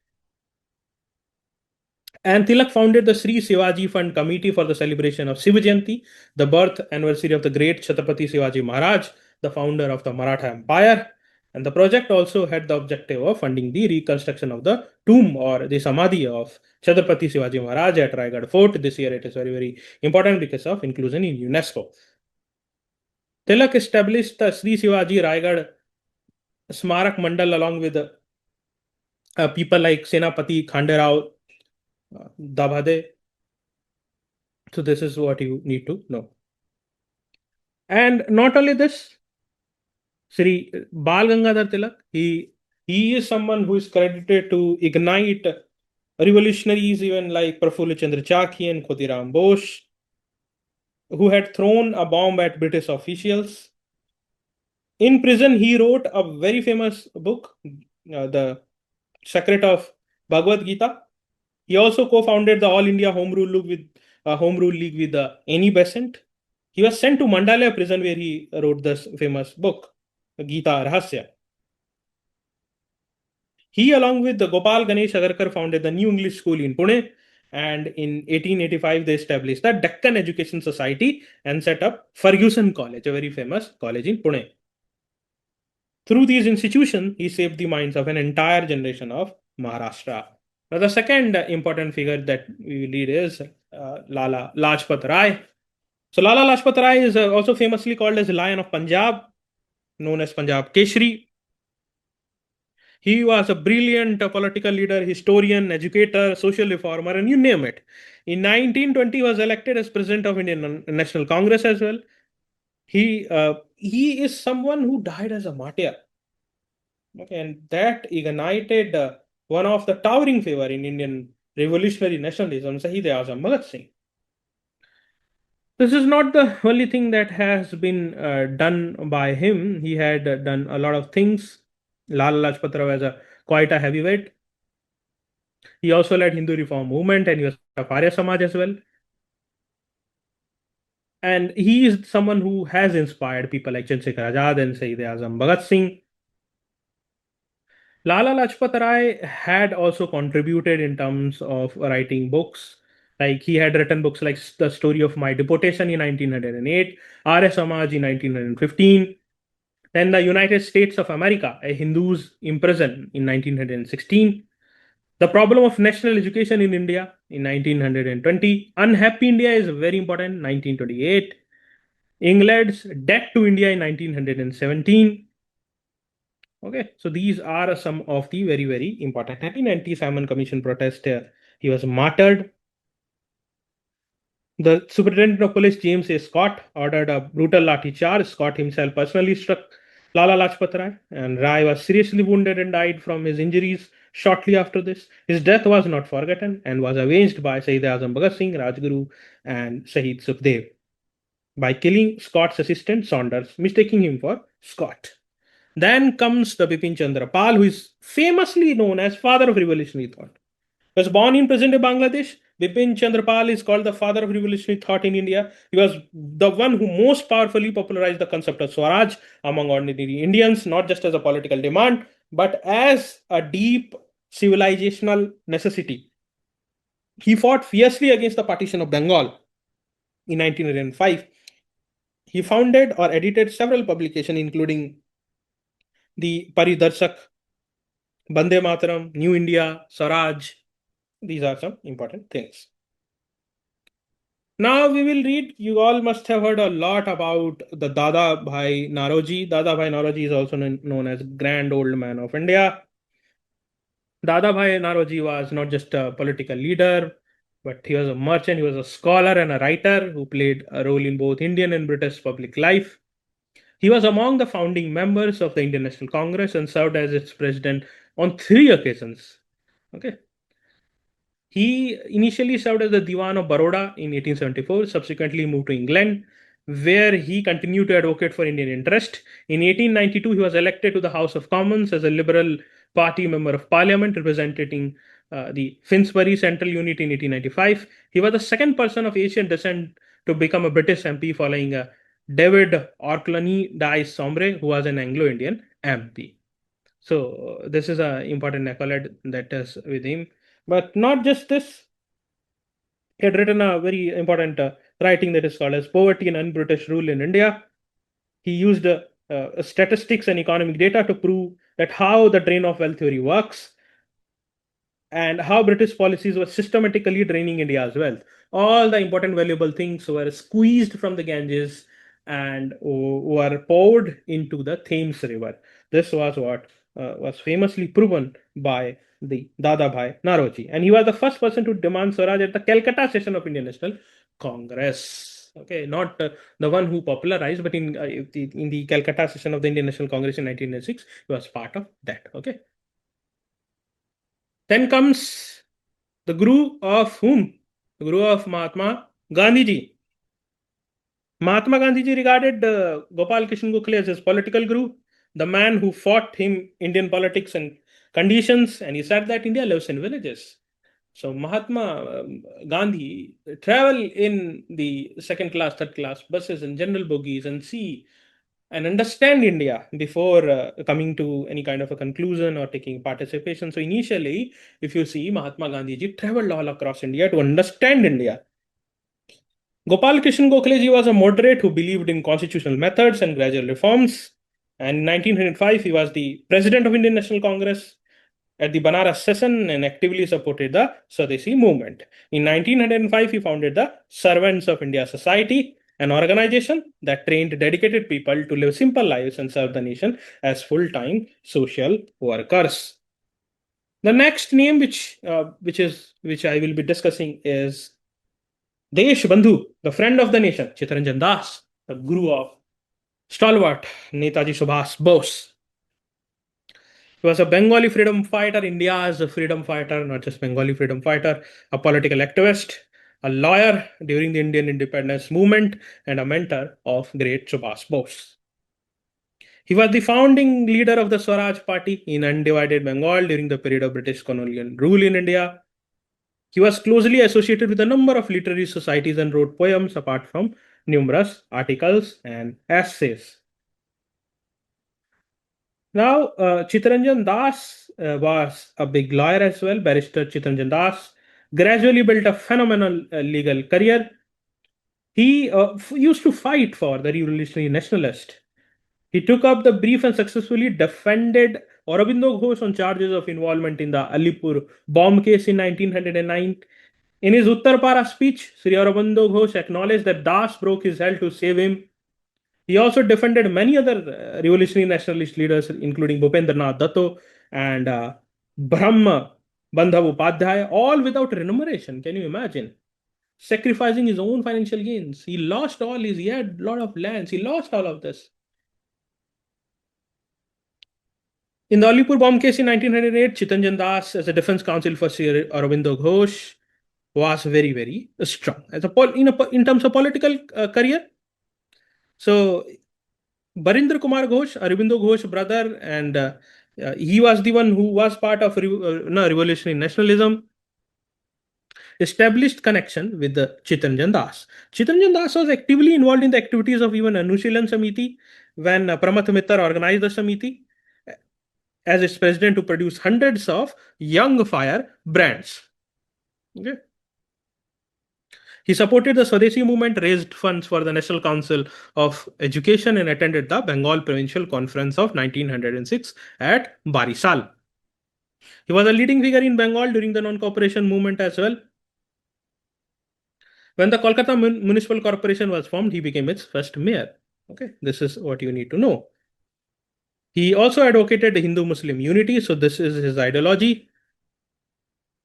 And Tilak founded the Sri Shivaji Fund Committee for the celebration of Shiv Jayanti, the birth anniversary of the great Chhatrapati Shivaji Maharaj, the founder of the Maratha Empire. And the project also had the objective of funding the reconstruction of the tomb or the Samadhi of Chhatrapati Shivaji Maharaj at Raigad Fort. This year it is very, very important because of inclusion in UNESCO. Tilak established the Sri Shivaji Raigad Smarak Mandal along with people like Senapati Khanderao, Dabhade. So this is what you need to know. And not only this, Sri Bal Gangadhar Tilak, he is someone who is credited to ignite revolutionaries even like Prafulla Chandra Chaki and Khodiram Bose, who had thrown a bomb at British officials. In prison, he wrote a very famous book, The Secret of Bhagavad Gita. He also co-founded the All India Home Rule League with Annie Besant. He was sent to Mandalaya prison where he wrote this famous book, Gita Rahasya. He, along with the Gopal Ganesh Agarkar, founded the New English School in Pune. And in 1885, they established the Deccan Education Society and set up Fergusson College, a very famous college in Pune. Through these institutions, he shaped the minds of an entire generation of Maharashtra. Now, the second important figure that we will read is Lala Lajpat Rai. So, Lala Lajpat Rai is also famously called as Lion of Punjab, known as Punjab Keshri. He was a brilliant political leader, historian, educator, social reformer, and you name it. In 1920, he was elected as president of Indian National Congress as well. He is someone who died as a martyr. Okay, and that ignited one of the towering figure in Indian revolutionary nationalism, Shahid Azam Bhagat Singh. This is not the only thing that has been done by him. He had done a lot of things. Lala Lajpat Rai was quite a heavyweight. He also led Hindu reform movement and he was a Arya Samaj as well. And he is someone who has inspired people like Chandrasekhar Azad and Shahid Azam Bhagat Singh. Lala Lajpat Rai had also contributed in terms of writing books. Like he had written books like The Story of My Deportation in 1908, Arya Samaj in 1915, then The United States of America, a Hindus imprisoned in 1916, The Problem of National Education in India in 1920, Unhappy India is very important, 1928, England's Debt to India in 1917. Okay, so these are some of the very, very important 1990 Simon Commission protest He was martyred. The Superintendent of Police, James A. Scott, ordered a brutal lathi charge. Scott himself personally struck Lala Lajpat Rai, and Rai was seriously wounded and died from his injuries shortly after this. His death was not forgotten and was avenged by Shaheed Azam Bhagat Singh, Rajguru, and Shaheed Sukhdev by killing Scott's assistant Saunders, mistaking him for Scott. Then comes the Bipin Chandra Pal, who is famously known as father of revolutionary thought. He was born in present-day Bangladesh. Bipin Chandra Pal is called the father of revolutionary thought in India. He was the one who most powerfully popularized the concept of Swaraj among ordinary Indians, not just as a political demand, but as a deep civilizational necessity. He fought fiercely against the partition of Bengal in 1905. He founded or edited several publications, including the Paridarshak, Bande Mataram, New India, Swaraj. These are some important things. Now we will read. You all must have heard a lot about the Dada Bhai Naroji. Dada Bhai Naroji is also known as Grand Old Man of India. Dada Bhai Naroji was not just a political leader, but he was a merchant, he was a scholar and a writer who played a role in both Indian and British public life. He was among the founding members of the Indian National Congress and served as its president on 3 occasions. Okay. He initially served as the Diwan of Baroda in 1874, subsequently moved to England, where he continued to advocate for Indian interest. In 1892, he was elected to the House of Commons as a Liberal Party Member of Parliament, representing the Finsbury Central Unit in 1895. He was the second person of Asian descent to become a British MP following David Orkney Dice Sombre, who was an Anglo-Indian MP. So this is an important accolade that is with him. But not just this, he had written a very important writing that is called as Poverty and Un-British Rule in India. He used statistics and economic data to prove that how the drain of wealth theory works and how British policies were systematically draining India's wealth. All the important valuable things were squeezed from the Ganges and were poured into the Thames River. This was what was famously proven by the Dadabhai Naroji. And he was the first person to demand Swaraj at the Calcutta session of Indian National Congress. Okay, not the one who popularized, but in the Calcutta session of the Indian National Congress in 1906, he was part of that. Okay. Then comes the guru of whom? The guru of Mahatma Gandhiji. Mahatma Gandhiji regarded Gopal Krishna Gokhale as his political guru, the man who fought him Indian politics and conditions, and he said that India lives in villages. So Mahatma Gandhi travel in the second class, third class buses and general bogies and see and understand India before coming to any kind of a conclusion or taking participation. So initially, if you see, Mahatma Gandhiji traveled all across India to understand India. Gopal Krishna Gokhale ji was a moderate who believed in constitutional methods and gradual reforms. And in 1905, he was the president of Indian National Congress at the Banaras session and actively supported the Swadeshi movement. In 1905, he founded the Servants of India Society, an organization that trained dedicated people to live simple lives and serve the nation as full-time social workers. The next name, which I will be discussing, is Desh Bandhu, the friend of the nation, Chittaranjan Das, the guru of stalwart Netaji Subhash Bose. He was a Bengali freedom fighter, India's freedom fighter, not just Bengali freedom fighter, a political activist, a lawyer during the Indian independence movement, and a mentor of great Subhash Bose. He was the founding leader of the Swaraj Party in undivided Bengal during the period of British colonial rule in India. He was closely associated with a number of literary societies and wrote poems apart from numerous articles and essays. Now, Chittaranjan Das was a big lawyer as well. Barrister Chittaranjan Das gradually built a phenomenal legal career. He used to fight for the revolutionary nationalist. He took up the brief and successfully defended Aurobindo Ghosh on charges of involvement in the Alipur bomb case in 1909. In his Uttarpara speech, Sri Aurobindo Ghosh acknowledged that Das broke his health to save him. He also defended many other revolutionary nationalist leaders, including Bhupendranath Datto and Brahma Bandhav Upadhyay, all without remuneration. Can you imagine? Sacrificing his own financial gains. He lost all his, he had a lot of lands. He lost all of this. In the Alipur bomb case in 1908, Chittaranjan Das, as a defense counsel for Sri Aurobindo Ghosh, was very, very strong as in terms of political career. So Barindra Kumar Ghosh, Aurobindo Ghosh brother, and he was the one who was part of revolutionary nationalism, established connection with the Chittaranjan Das. Chittaranjan Das was actively involved in the activities of even Anushilan Samiti when Pramath Mitra organized the Samiti as its president to produce hundreds of young fire brands. Okay. He supported the Swadeshi movement, raised funds for the National Council of Education, and attended the Bengal Provincial Conference of 1906 at Barisal. He was a leading figure in Bengal during the non-cooperation movement as well. When the Kolkata Municipal Corporation was formed, he became its first mayor. Okay, this is what you need to know. He also advocated Hindu-Muslim unity, so this is his ideology.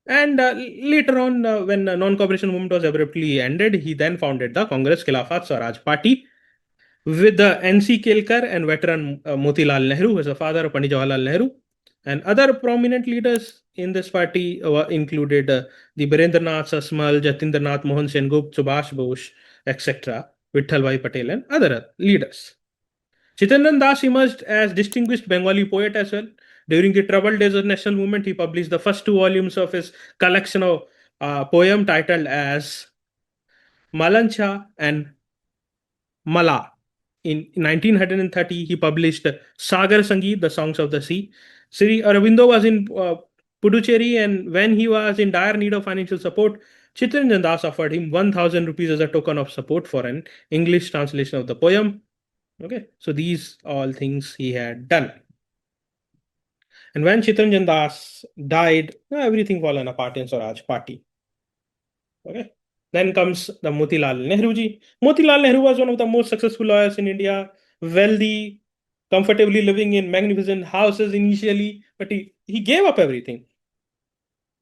And later on, when the non-cooperation movement was abruptly ended, he then founded the Congress Khilafat Swaraj Party with the N.C. Kelkar and veteran Motilal Nehru, who is the father of Pandit Jawaharlal Nehru. And other prominent leaders in this party included the Birendranath Sasmal, Jatindranath Mohan Sengupt, Subhash Bose, etc., Vittalbhai Patel, and other leaders. Chittaranjan Das emerged as distinguished Bengali poet as well. During the troubled days of national movement, he published the first 2 volumes of his collection of poem titled as Malancha and Mala. In 1930, he published Sagar Sangeet, the Songs of the Sea. Sri Aurobindo was in Puducherry, and when he was in dire need of financial support, Chittaranjan Das offered him 1,000 rupees as a token of support for an English translation of the poem. Okay, so these all things he had done. And when Chittaranjan Das died, everything fallen apart in Swaraj Party. Okay. Then comes the Motilal Nehru ji. Motilal Nehru was one of the most successful lawyers in India, wealthy, comfortably living in magnificent houses initially, but he gave up everything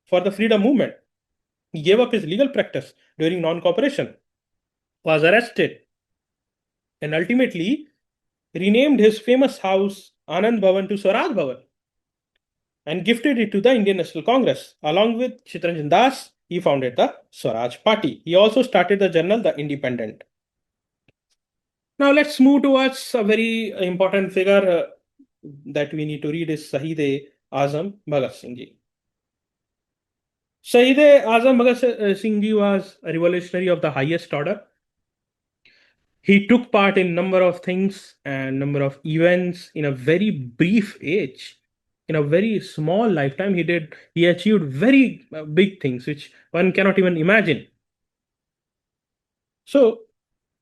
for the freedom movement. He gave up his legal practice during non-cooperation, was arrested, and ultimately renamed his famous house Anand Bhavan to Swaraj Bhavan and gifted it to the Indian National Congress. Along with Chittaranjan Das, he founded the Swaraj Party. He also started the journal The Independent. Now let's move towards a very important figure that we need to read is Shahid-e-Azam Bhagat Singh ji. Shahid-e-Azam Bhagat Singh ji was a revolutionary of the highest order. He took part in number of things and number of events in a very brief age. In a very small lifetime, he achieved very big things, which one cannot even imagine. So,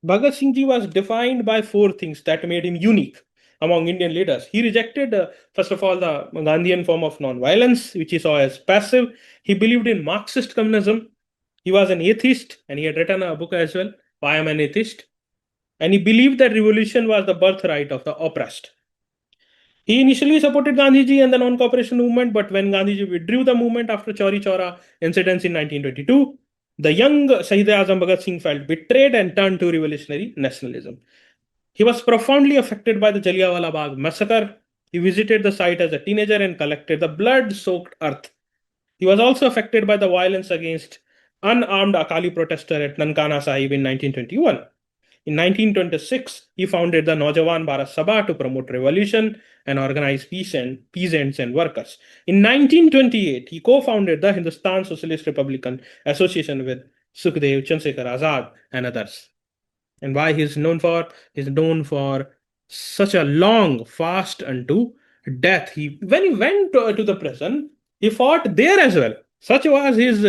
Bhagat Singh ji was defined by 4 things that made him unique among Indian leaders. He rejected, first of all, the Gandhian form of non-violence, which he saw as passive. He believed in Marxist communism. He was an atheist, and he had written a book as well, Why I Am an Atheist. And he believed that revolution was the birthright of the oppressed. He initially supported Gandhiji and the non-cooperation movement, but when Gandhiji withdrew the movement after Chauri Chaura incidents in 1922, the young Shahid-e-Azam Bhagat Singh felt betrayed and turned to revolutionary nationalism. He was profoundly affected by the Jallianwala Bagh massacre. He visited the site as a teenager and collected the blood-soaked earth. He was also affected by the violence against unarmed Akali protester at Nankana Sahib in 1921. In 1926, he founded the Naujawan Bharat Sabha to promote revolution and organize peasants and workers. In 1928, he co-founded the Hindustan Socialist Republican Association with Sukhdev, Chandrasekhar Azad, and others. And why he is known for? He is known for such a long fast unto death. When he went to the prison, he fought there as well. Such was his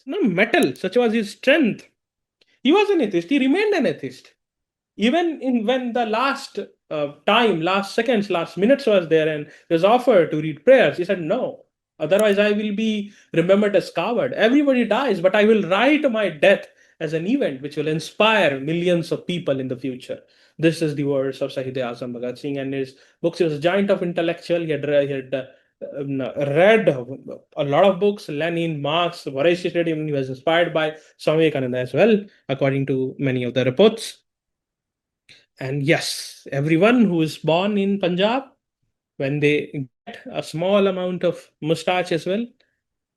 mettle. Such was his strength. He was an atheist. He remained an atheist. Even when the last last seconds, last minutes was there and he was offered to read prayers, he said, no. Otherwise, I will be remembered as coward. Everybody dies, but I will write my death as an event which will inspire millions of people in the future. This is the words of Shahid-e-Azam Bhagat Singh, and his books. He was a giant of intellectual. He had read a lot of books, Lenin, Marx, voracious read, even he was inspired by Swami Vivekananda as well, according to many of the reports. And yes, everyone who is born in Punjab, when they get a small amount of mustache as well,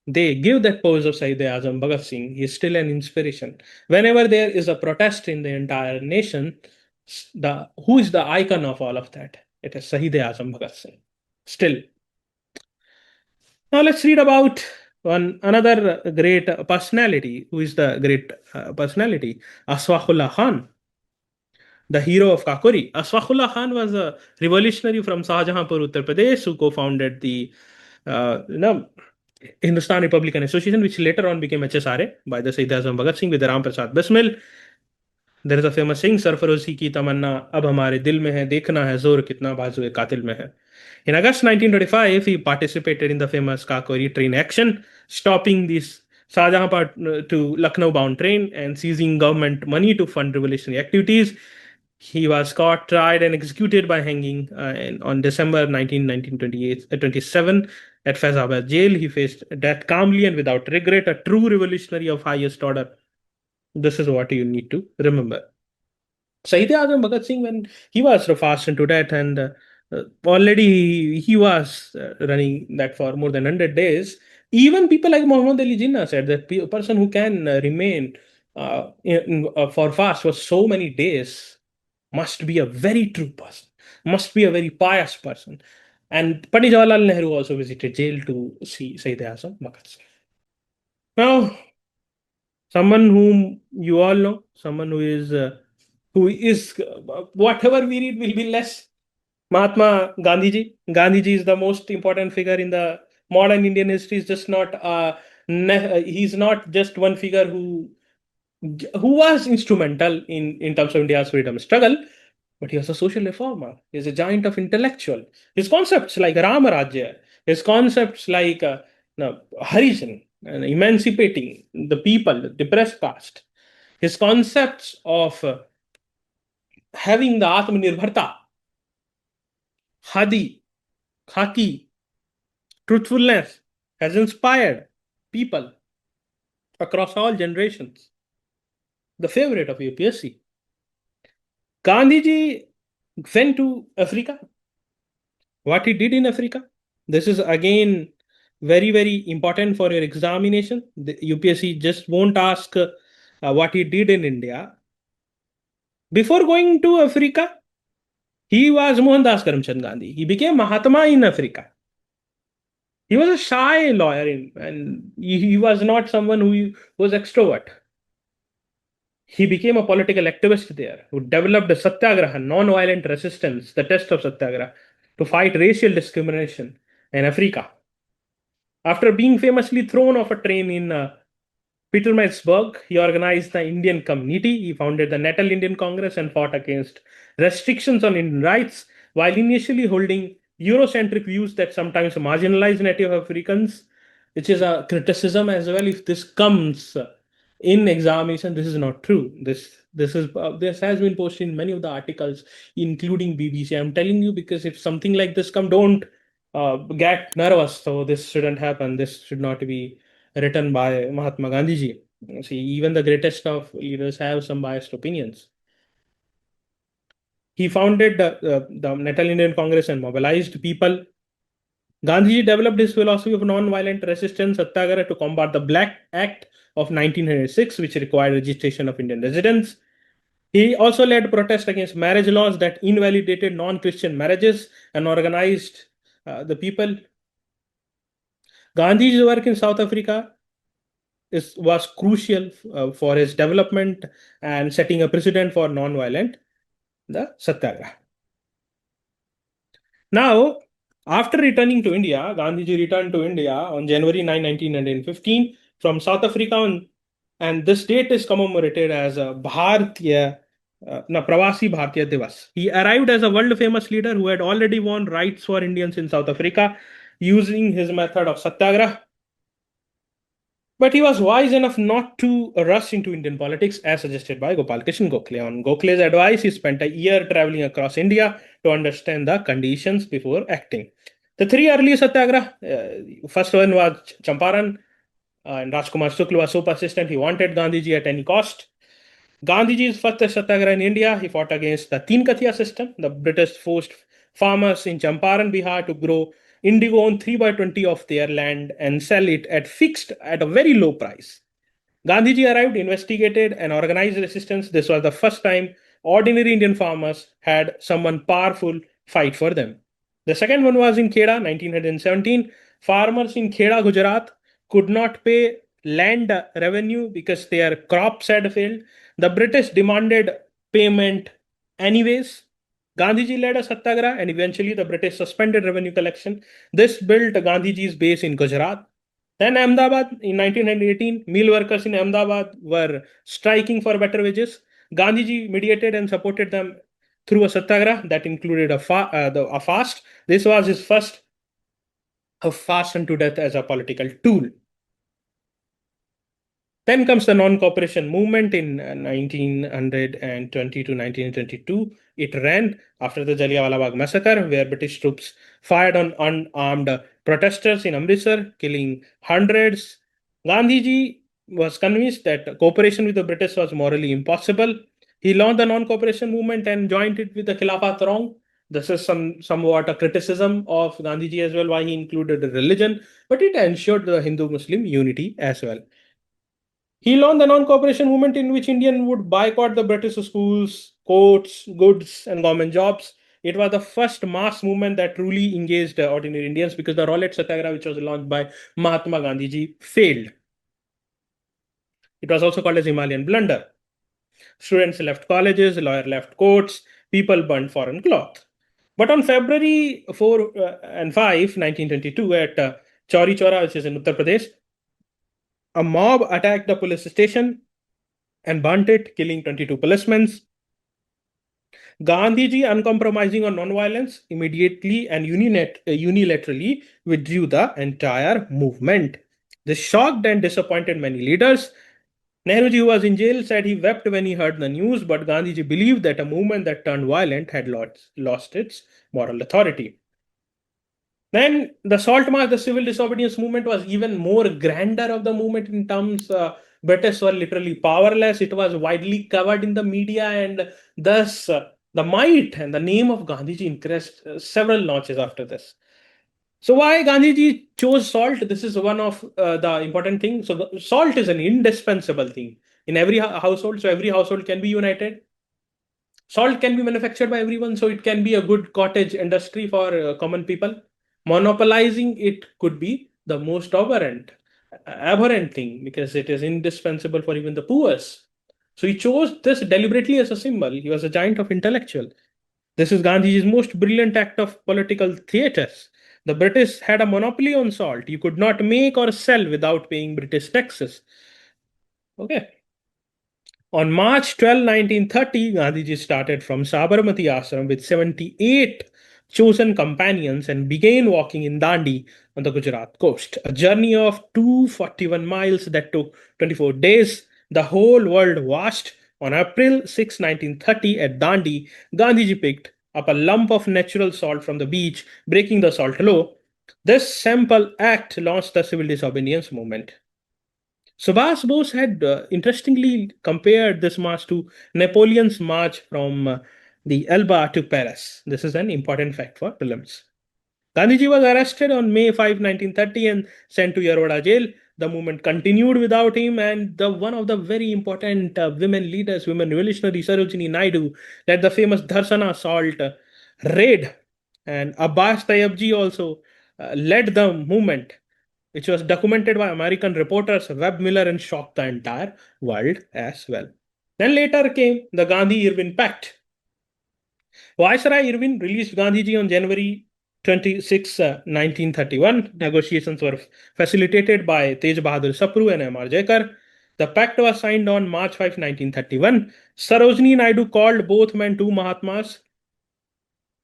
they give that pose of Sahid Azam Bhagat Singh. He is still an inspiration. Whenever there is a protest in the entire nation, the who is the icon of all of that? It is Sahid Azam Bhagat Singh. Still. Now let's read about one another great personality. Who is the great personality? Aswaqullah Khan, the hero of Kakori. Aswaqullah Khan was a revolutionary from Shahjahanpur, Uttar Pradesh, who co-founded the uh, you know, Hindustan Republican Association, which later on became HSRA by the Sayyid Azam Bhagat Singh with Ram Prasad Bismil. There is a famous saying, सरफरोशी की तमन्ना अब हमारे दिल में है, देखना है जोर कितना बाजुए कातिल में है. In August 1925, he participated in the famous Kakori train action, stopping this Shahjahanpur to Lucknow bound train and seizing government money to fund revolutionary activities. He was caught, tried, and executed by hanging on December 19, 1927 at Faizabad jail. He faced death calmly and without regret, a true revolutionary of highest order. This is what you need to remember. Shahid Azam Bhagat Singh, when he was so fast into that, and already he was running that for more than 100 days, even people like Muhammad Ali Jinnah said that a person who can remain for fast for so many days must be a very true person, must be a very pious person. And Pandit Jawaharlal Nehru also visited jail to see Shahid Azam Bhagat Singh. Now, someone whom you all know, someone who is whatever we read will be less. Mahatma Gandhiji. Gandhiji is the most important figure in the modern Indian history. Is just not he's not just one figure who was instrumental in terms of India's freedom struggle, but he was a social reformer. He's a giant of intellectual. His concepts like Ramarajya, his concepts like Harijan, and emancipating the people, the depressed caste, his concepts of having the Atmanirbharta, Khadi, Khaki, truthfulness has inspired people across all generations. The favorite of UPSC. Gandhiji went to Africa. What he did in Africa? This is again very, very important for your examination. The UPSC just won't ask what he did in India. Before going to Africa, he was Mohandas Karamchand Gandhi. He became Mahatma in Africa. He was a shy lawyer and he was not someone who was extrovert. He became a political activist there who developed a satyagraha, non-violent resistance, the test of satyagraha, to fight racial discrimination in Africa. After being famously thrown off a train in Petermarisburg, he organized the Indian community. He founded the Natal Indian Congress and fought against restrictions on Indian rights while initially holding Eurocentric views that sometimes marginalize Native Africans, which is a criticism as well. If this comes in examination, this is not true. This has been posted in many of the articles, including BBC. I'm telling you because if something like this come, don't get nervous. So this shouldn't happen. This should not be written by Mahatma Gandhiji. See, even the greatest of leaders have some biased opinions. He founded the Natal Indian Congress and mobilized people. Gandhiji developed his philosophy of non-violent resistance, Satyagraha, to combat the Black Act of 1906, which required registration of Indian residents. He also led protests against marriage laws that invalidated non-Christian marriages and organized the people. Gandhi's work in South Africa was crucial for his development and setting a precedent for non-violent, the Satyagraha. Now, after returning to India, Gandhiji returned to India on January 9, 1915 from South Africa, and this date is commemorated as a Pravasi Bharatiya Divas. He arrived as a world-famous leader who had already won rights for Indians in South Africa using his method of Satyagraha. But he was wise enough not to rush into Indian politics as suggested by Gopal Krishna Gokhale. On Gokhale's advice, he spent a year traveling across India to understand the conditions before acting. The three early satyagraha, first one was Champaran, and Rajkumar Shukla was so persistent he wanted Gandhiji at any cost. Gandhiji's first satyagraha in India, he fought against the Teen Kathiya system. The British forced farmers in Champaran, Bihar to grow indigo on 3 by 20 of their land and sell it at fixed at a very low price. Gandhiji arrived, investigated, and organized resistance. This was the first time ordinary Indian farmers had someone powerful fight for them. The second one was in Kheda, 1917. Farmers in Kheda, Gujarat could not pay land revenue because their crops had failed. The British demanded payment anyways. Gandhiji led a satyagraha and eventually the British suspended revenue collection. This built Gandhiji's base in Gujarat. Then Ahmedabad in 1918, meal workers in Ahmedabad were striking for better wages. Gandhiji mediated and supported them through a satyagraha that included a fast. This was his first fast unto death as a political tool. Then comes the non-cooperation movement in 1920 to 1922. It ran after the Jallianwala Bagh massacre, where British troops fired on unarmed protesters in Amritsar, killing hundreds. Gandhiji was convinced that cooperation with the British was morally impossible. He launched the non-cooperation movement and joined it with the Khilafat wrong. This is somewhat a criticism of Gandhiji as well, why he included religion, but it ensured the Hindu-Muslim unity as well. He launched the non-cooperation movement in which Indians would boycott the British schools, courts, goods, and government jobs. It was the first mass movement that truly engaged ordinary Indians because the Rowlatt Satyagraha, which was launched by Mahatma Gandhiji, failed. It was also called as Himalayan blunder. Students left colleges, lawyers left courts, people burned foreign cloth. But on February 4 and 5, 1922, at Chauri Chora, which is in Uttar Pradesh, a mob attacked the police station and burnt it, killing 22 policemen. Gandhiji, uncompromising on non-violence, immediately and unilaterally withdrew the entire movement. This shocked and disappointed many leaders. Nehruji, who was in jail, said he wept when he heard the news, but Gandhiji believed that a movement that turned violent had lost its moral authority. Then the Salt March, the civil disobedience movement, was even more grander of the movement in terms British were literally powerless. It was widely covered in the media, and thus the might and the name of Gandhiji increased several notches after this. So why Gandhiji chose salt? This is one of the important things. So salt is an indispensable thing in every household. So every household can be united. Salt can be manufactured by everyone, so it can be a good cottage industry for common people. Monopolizing it could be the most abhorrent thing because it is indispensable for even the poorest. So he chose this deliberately as a symbol. He was a giant of intellectual. This is Gandhiji's most brilliant act of political theatres. The British had a monopoly on salt. You could not make or sell without paying British taxes. Okay. On March 12, 1930, Gandhiji started from Sabarmati Ashram with 78 chosen companions and began walking in Dandi on the Gujarat coast. A journey of 241 miles that took 24 days. The whole world watched. On April 6, 1930, at Dandi, Gandhiji picked up a lump of natural salt from the beach, breaking the salt law. This simple act launched the civil disobedience movement. Subhas Bose had interestingly compared this march to Napoleon's march from the Elba to Paris. This is an important fact for prelims. Gandhiji was arrested on May 5, 1930 and sent to Yarwada jail. The movement continued without him, and one of the very important women leaders, women revolutionary Sarojini Naidu, led the famous Dharsana salt raid, and Abbas Tayyabji also led the movement, which was documented by American reporters Webb Miller and shocked the entire world as well. Then later came the Gandhi-Irwin Pact. Viceroy Irwin released Gandhiji on January 26, 1931. Negotiations were facilitated by Tej Bahadur Sapru and M.R. Jaikar. The pact was signed on March 5, 1931. Sarojini Naidu called both men two Mahatmas.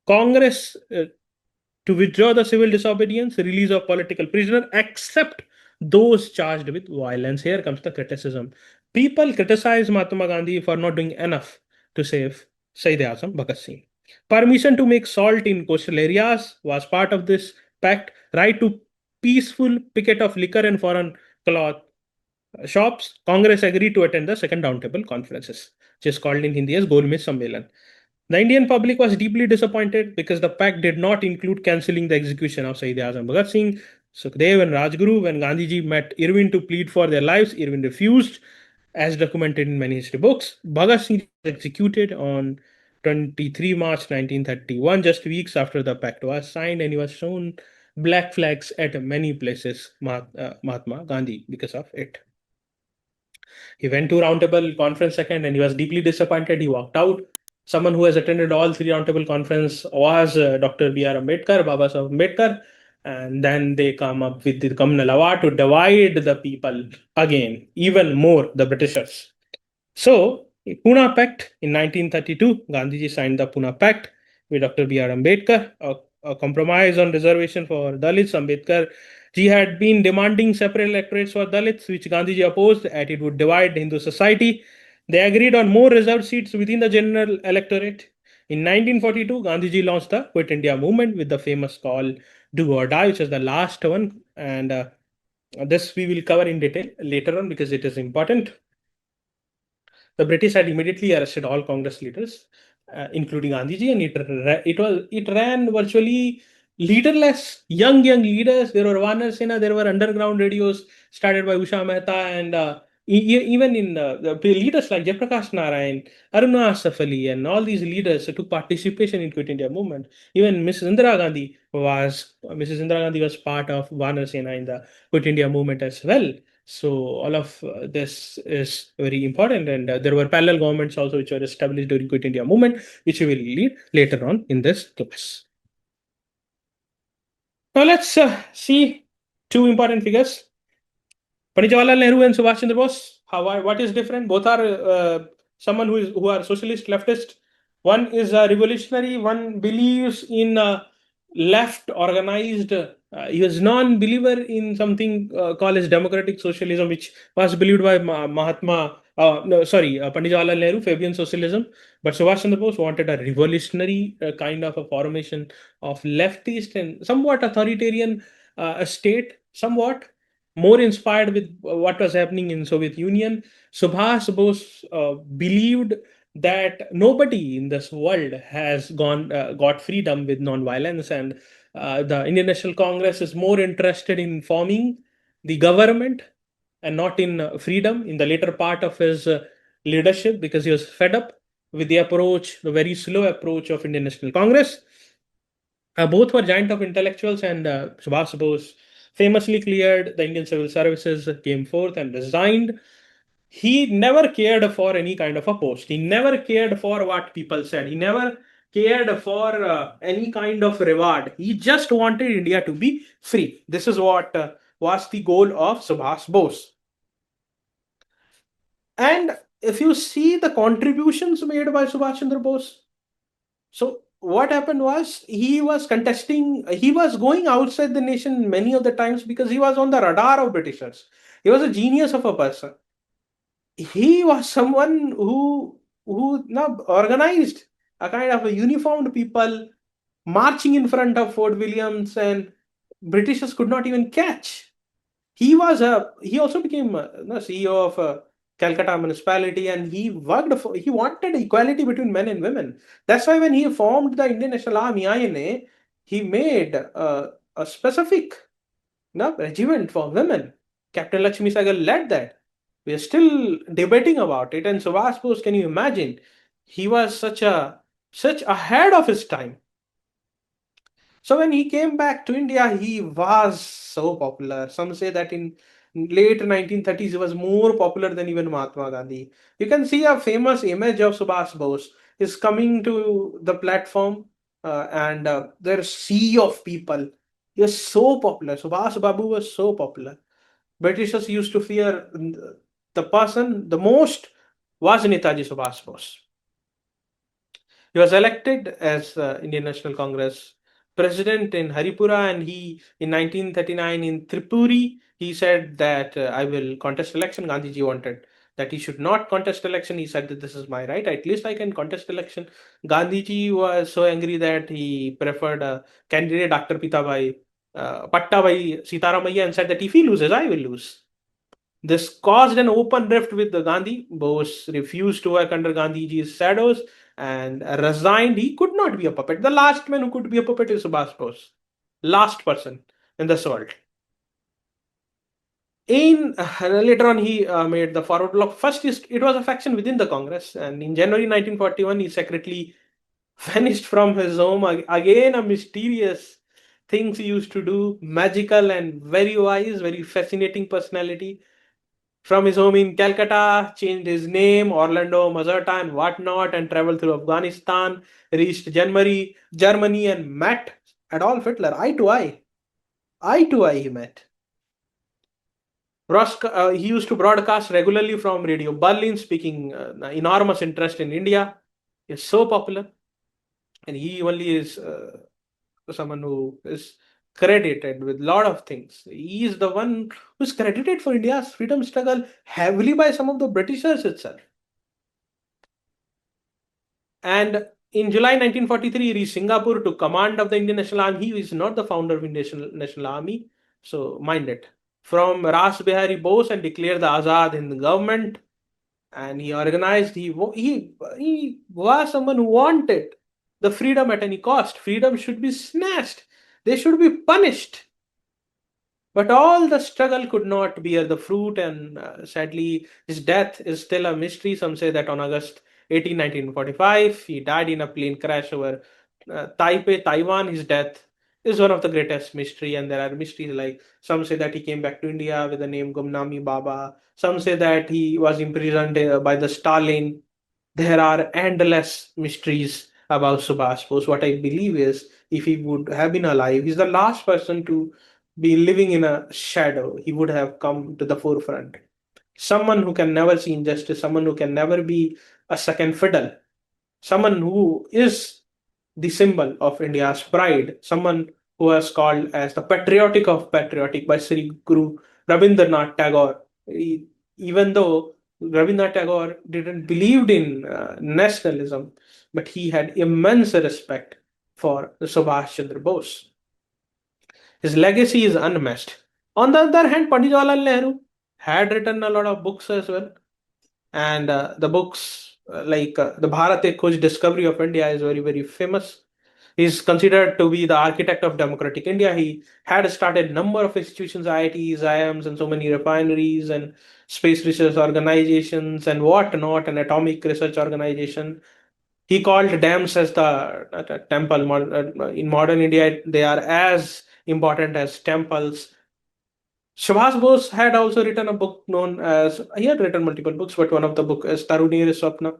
Congress to withdraw the civil disobedience, release of political prisoner, except those charged with violence. Here comes the criticism. People criticize Mahatma Gandhi for not doing enough to save Sayyid Azam Bhagat Singh. Permission to make salt in coastal areas was part of this pact, right to peaceful picket of liquor and foreign cloth shops, Congress agreed to attend the second roundtable conferences, which is called in Hindi as Golmez Sammelan. The Indian public was deeply disappointed because the pact did not include cancelling the execution of Sayyid Azam Bhagat Singh, Sukhdev, and Rajguru. When Gandhiji met Irwin to plead for their lives, Irwin refused, as documented in many history books. Bhagat Singh was executed on 23 March 1931, just weeks after the pact was signed, and he was shown black flags at many places, Mahatma Gandhi, because of it. He went to roundtable conference second and he was deeply disappointed. He walked out. Someone who has attended all three roundtable conference was Dr. B.R. Ambedkar, Baba Sahib Ambedkar. And then they come up with the communal award to divide the people again, even more, the Britishers. So, Pune Pact in 1932, Gandhiji signed the Pune Pact with Dr. B.R. Ambedkar, a compromise on reservation for Dalits. Ambedkar he had been demanding separate electorates for Dalits, which Gandhiji opposed, as it would divide Hindu society. They agreed on more reserved seats within the general electorate. In 1942, Gandhiji launched the Quit India movement with the famous call Do or Die, which is the last one. And this we will cover in detail later on because it is important. The British had immediately arrested all Congress leaders, including Gandhiji, and it ran virtually leaderless, young leaders. There were Vanar Sena, there were underground radios started by Usha Mehta, and even in the leaders like Jayaprakash Narayan, Aruna Asaf Ali, and all these leaders took participation in Quit India movement. Even Mrs. Indira Gandhi was part of Vanar Sena in the Quit India movement as well. So all of this is very important, and there were parallel governments also which were established during Quit India movement, which we will lead later on in this class. Now let's see two important figures: Pandit Jawaharlal Nehru and Subhash Chandra Bose. What is different? Both are someone who are socialist, leftist. One is a revolutionary. One believes in left organized. He was non-believer in something called as democratic socialism, which was believed by Mahatma. No, sorry, Pandit Jawaharlal Nehru, Fabian socialism. But Subhash Chandra Bose wanted a revolutionary kind of a formation of leftist and somewhat authoritarian state, somewhat more inspired with what was happening in Soviet Union. Subhas Bose believed that nobody in this world has got freedom with non-violence, and the Indian National Congress is more interested in forming the government and not in freedom in the later part of his leadership, because he was fed up with the very slow approach of Indian National Congress. Both were giant of intellectuals, and Subhas Bose famously cleared the Indian civil services, came forth and resigned. He never cared for any kind of a post. He never cared for what people said. He never cared for any kind of reward. He just wanted India to be free. This is what was the goal of Subhas Bose. And if you see the contributions made by Subhash Chandra Bose, so what happened was he was contesting, he was going outside the nation many of the times because he was on the radar of Britishers. He was a genius of a person. He was someone who now organized a kind of a uniformed people marching in front of Fort Williams, and Britishers could not even catch. He also became the CEO of Calcutta municipality, and he wanted equality between men and women. That's why when he formed the Indian National Army (INA), he made a specific regiment for women. Captain Lakshmi Sahgal led that. We are still debating about it. And Subhash Bose, can you imagine? He was such ahead of his time. So when he came back to India, he was so popular. Some say that in late 1930s, he was more popular than even Mahatma Gandhi. You can see a famous image of Subhash Bose is coming to the platform, and there's sea of people. He was so popular. Subhash Babu was so popular. Britishers used to fear the person the most was Netaji Subhash Bose. He was elected as Indian National Congress president in Haripura, and he in 1939 in Tripuri he said that I will contest election. Gandhiji wanted that he should not contest election. He said that this is my right. At least I can contest election. Gandhiji was so angry that he preferred a candidate Dr. Pitabai. Patta by Sitaramaiya and said that if he loses, I will lose. This caused an open rift with the Gandhi. Bose refused to work under Gandhiji's shadows and resigned. He could not be a puppet. The last man who could be a puppet is Subhash Bose. Last person in this world. In later on, he made the forward block. First, it was a faction within the Congress, and in January 1941, he secretly vanished from his home. Again, a mysterious things he used to do, magical and very wise, very fascinating personality. From his home in Calcutta, changed his name, Orlando, Mazarta, and whatnot, and traveled through Afghanistan, reached Germany, and met Adolf Hitler eye to eye. Eye to eye, he met. He used to broadcast regularly from Radio Berlin, speaking enormous interest in India. He's so popular, and he only is someone who is credited with a lot of things. He is the one who's credited for India's freedom struggle heavily by some of the Britishers itself. And in July 1943, he reached Singapore to command of the Indian National Army. He is not the founder of Indian National Army, so mind it. From Ras Behari Bose and declared the Azad Hind government. And he organized. He was someone who wanted the freedom at any cost. Freedom should be snatched. They should be punished. But all the struggle could not bear the fruit, and sadly, his death is still a mystery. Some say that on August 18, 1945, he died in a plane crash over Taipei, Taiwan. His death is one of the greatest mystery, and there are mysteries like some say that he came back to India with the name Gumnami Baba. Some say that he was imprisoned by the Stalin. There are endless mysteries about Subhash Bose. What I believe is, if he would have been alive, he's the last person to be living in a shadow. He would have come to the forefront. Someone who can never see injustice, someone who can never be a second fiddle, someone who is the symbol of India's pride, someone who was called as the patriotic of patriotic by Sri Guru Rabindranath Tagore. Even though Rabindranath Tagore didn't believe in nationalism, but he had immense respect for Subhash Chandra Bose. His legacy is unmatched. On the other hand, Pandit Jawaharlal Nehru had written a lot of books as well, and the books the Bharat Ek Khoj Discovery of India is very very famous. He's considered to be the architect of democratic India. He had started number of institutions, IITs, IIMs, and so many refineries and space research organizations and whatnot, and atomic research organization. He called dams as the temple. In modern India, they are as important as temples. Subhas Bose had also written a book known as, he had written multiple books, but one of the book is Tarunir Swapna.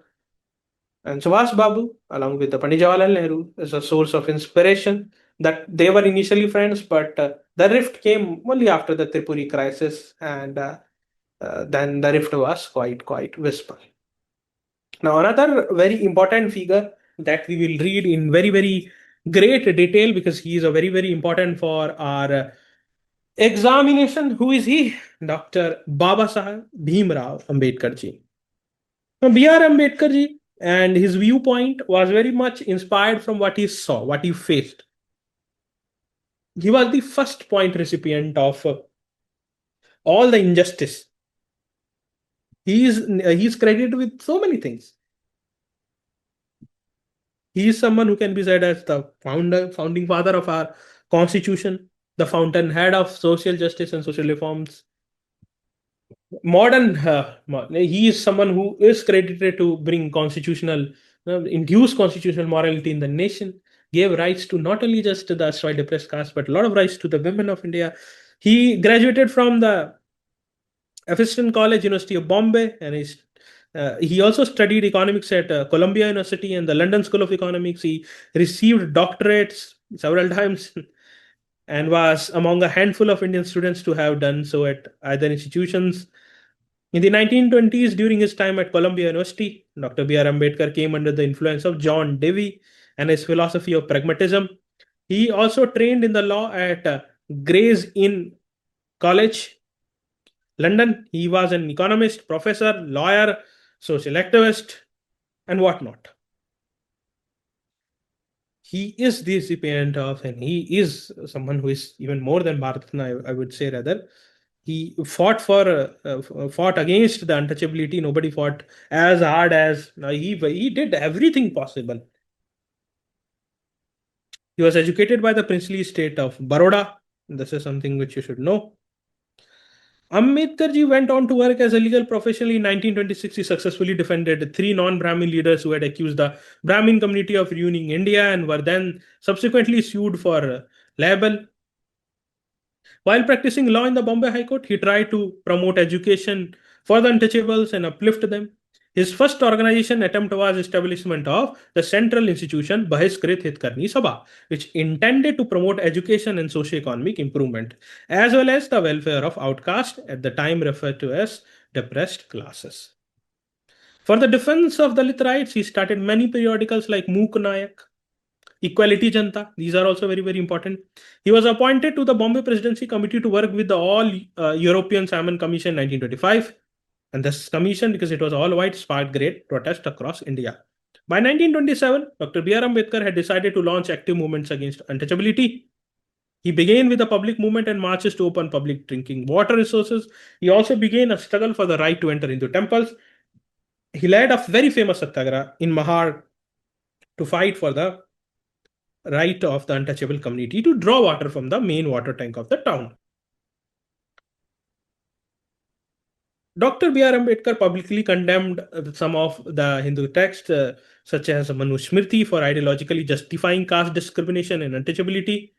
And Subhas Babu, along with the Pandit Jawaharlal Nehru, is a source of inspiration. That they were initially friends, but the rift came only after the Tripuri crisis, and then the rift was quite visible. Now, another very important figure that we will read in very, very great detail because he is a very, very important for our examination. Who is he? Dr. Baba Saheb Bhimrao Ambedkar ji. Now, B.R. Ambedkar ji and his viewpoint was very much inspired from what he saw, what he faced. He was the first point recipient of all the injustice. He is credited with so many things. He is someone who can be said as the founding father of our constitution, the fountainhead of social justice and social reforms. He is someone who is credited to bring induce constitutional morality in the nation, gave rights to not only just the erstwhile depressed caste, but a lot of rights to the women of India. He graduated from the Evanston College, University of Bombay, and he also studied economics at Columbia University and the London School of Economics. He received doctorates several times and was among a handful of Indian students to have done so at either institutions. In the 1920s, during his time at Columbia University, Dr. B.R. Ambedkar came under the influence of John Dewey and his philosophy of pragmatism. He also trained in the law at Gray's Inn College, London. He was an economist, professor, lawyer, social activist, and whatnot. he is the recipient of, and he is someone who is even more than Bharat, I would say rather. He fought against the untouchability. Nobody fought as hard as he did everything possible. He was educated by the princely state of Baroda. This is something which you should know. Ambedkar ji went on to work as a legal professional. In 1926, he successfully defended three non-Brahmin leaders who had accused the Brahmin community of ruining India and were then subsequently sued for libel. While practicing law in the Bombay High Court, he tried to promote education for the untouchables and uplift them. His first organization attempt was establishment of the central institution Bahiskrit Hitkarni Sabha, which intended to promote education and socio-economic improvement, as well as the welfare of outcasts, at the time referred to as depressed classes. For the defense of Dalit rights, he started many periodicals like Mook Nayak, Equality Janta. These are also very, very important. He was appointed to the Bombay Presidency Committee to work with the All European Salmon Commission in 1925. And this commission, because it was all white, sparked great protest across India. By 1927, Dr. B.R. Ambedkar had decided to launch active movements against untouchability. He began with a public movement and marches to open public drinking water resources. He also began a struggle for the right to enter into temples. He led a very famous satyagraha in Mahar to fight for the right of the untouchable community to draw water from the main water tank of the town. Dr. B.R. Ambedkar publicly condemned some of the Hindu texts, such as Manusmriti, for ideologically justifying caste discrimination and untouchability.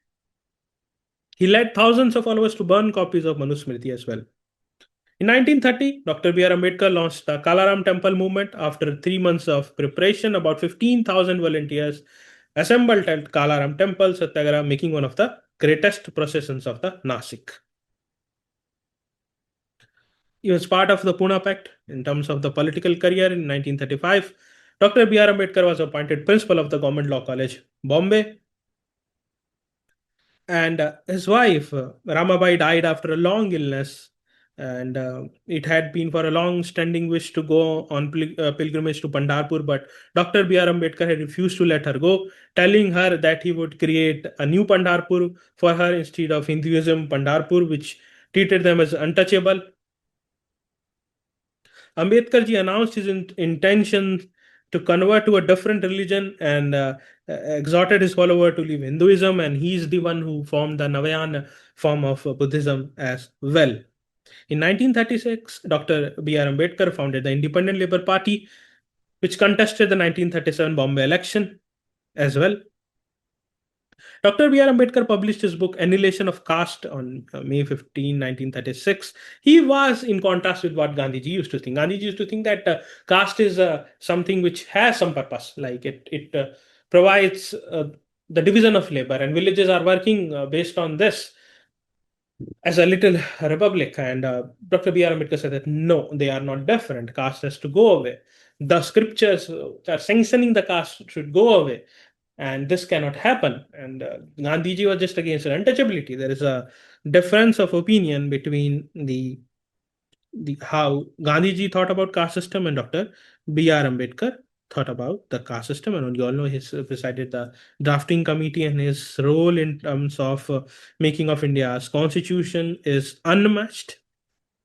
He led thousands of followers to burn copies of Manusmriti as well. In 1930, Dr. B.R. Ambedkar launched the Kalaram Temple movement. After 3 months of preparation, about 15,000 volunteers assembled at Kalaram Temple Satyagraha, making one of the greatest processions of the Nasik. He was part of the Pune Pact in terms of the political career in 1935. Dr. B.R. Ambedkar was appointed principal of the Government Law College, Bombay. And his wife, Ramabai, died after a long illness. And it had been for a long standing wish to go on pilgrimage to Pandharpur, but Dr. B.R. Ambedkar had refused to let her go, telling her that he would create a new Pandharpur for her instead of Hinduism Pandharpur, which treated them as untouchable. Ambedkar ji announced his intention to convert to a different religion and exhorted his follower to leave Hinduism, and he's the one who formed the Navayan form of Buddhism as well. In 1936, Dr. B.R. Ambedkar founded the Independent Labour Party, which contested the 1937 Bombay election as well. Dr. B.R. Ambedkar published his book Annihilation of Caste on May 15, 1936. He was in contrast with what Gandhiji used to think. Gandhiji used to think that caste is something which has some purpose, like it provides the division of labor, and villages are working based on this as a little republic. And Dr. B.R. Ambedkar said that no, they are not different. Caste has to go away. The scriptures are sanctioning the caste should go away, and this cannot happen. And Gandhiji was just against untouchability. There is a difference of opinion between the how Gandhiji thought about caste system and Dr. B.R. Ambedkar thought about the caste system. And you all know he's presided the drafting committee, and his role in terms of making of India's constitution is unmatched.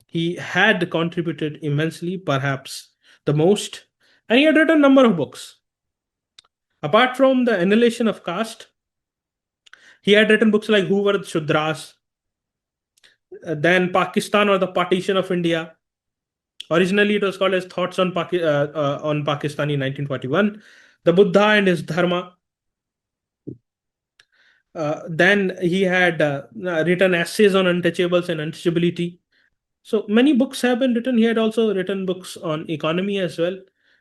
He had contributed immensely, perhaps the most, and he had written a number of books. Apart from the annihilation of caste, he had written books like Who Were the Shudras, then Pakistan or the Partition of India. Originally, it was called as Thoughts on Pakistan in 1941. The Buddha and his Dharma. Then he had written essays on untouchables and untouchability. So many books have been written. He had also written books on economy as well.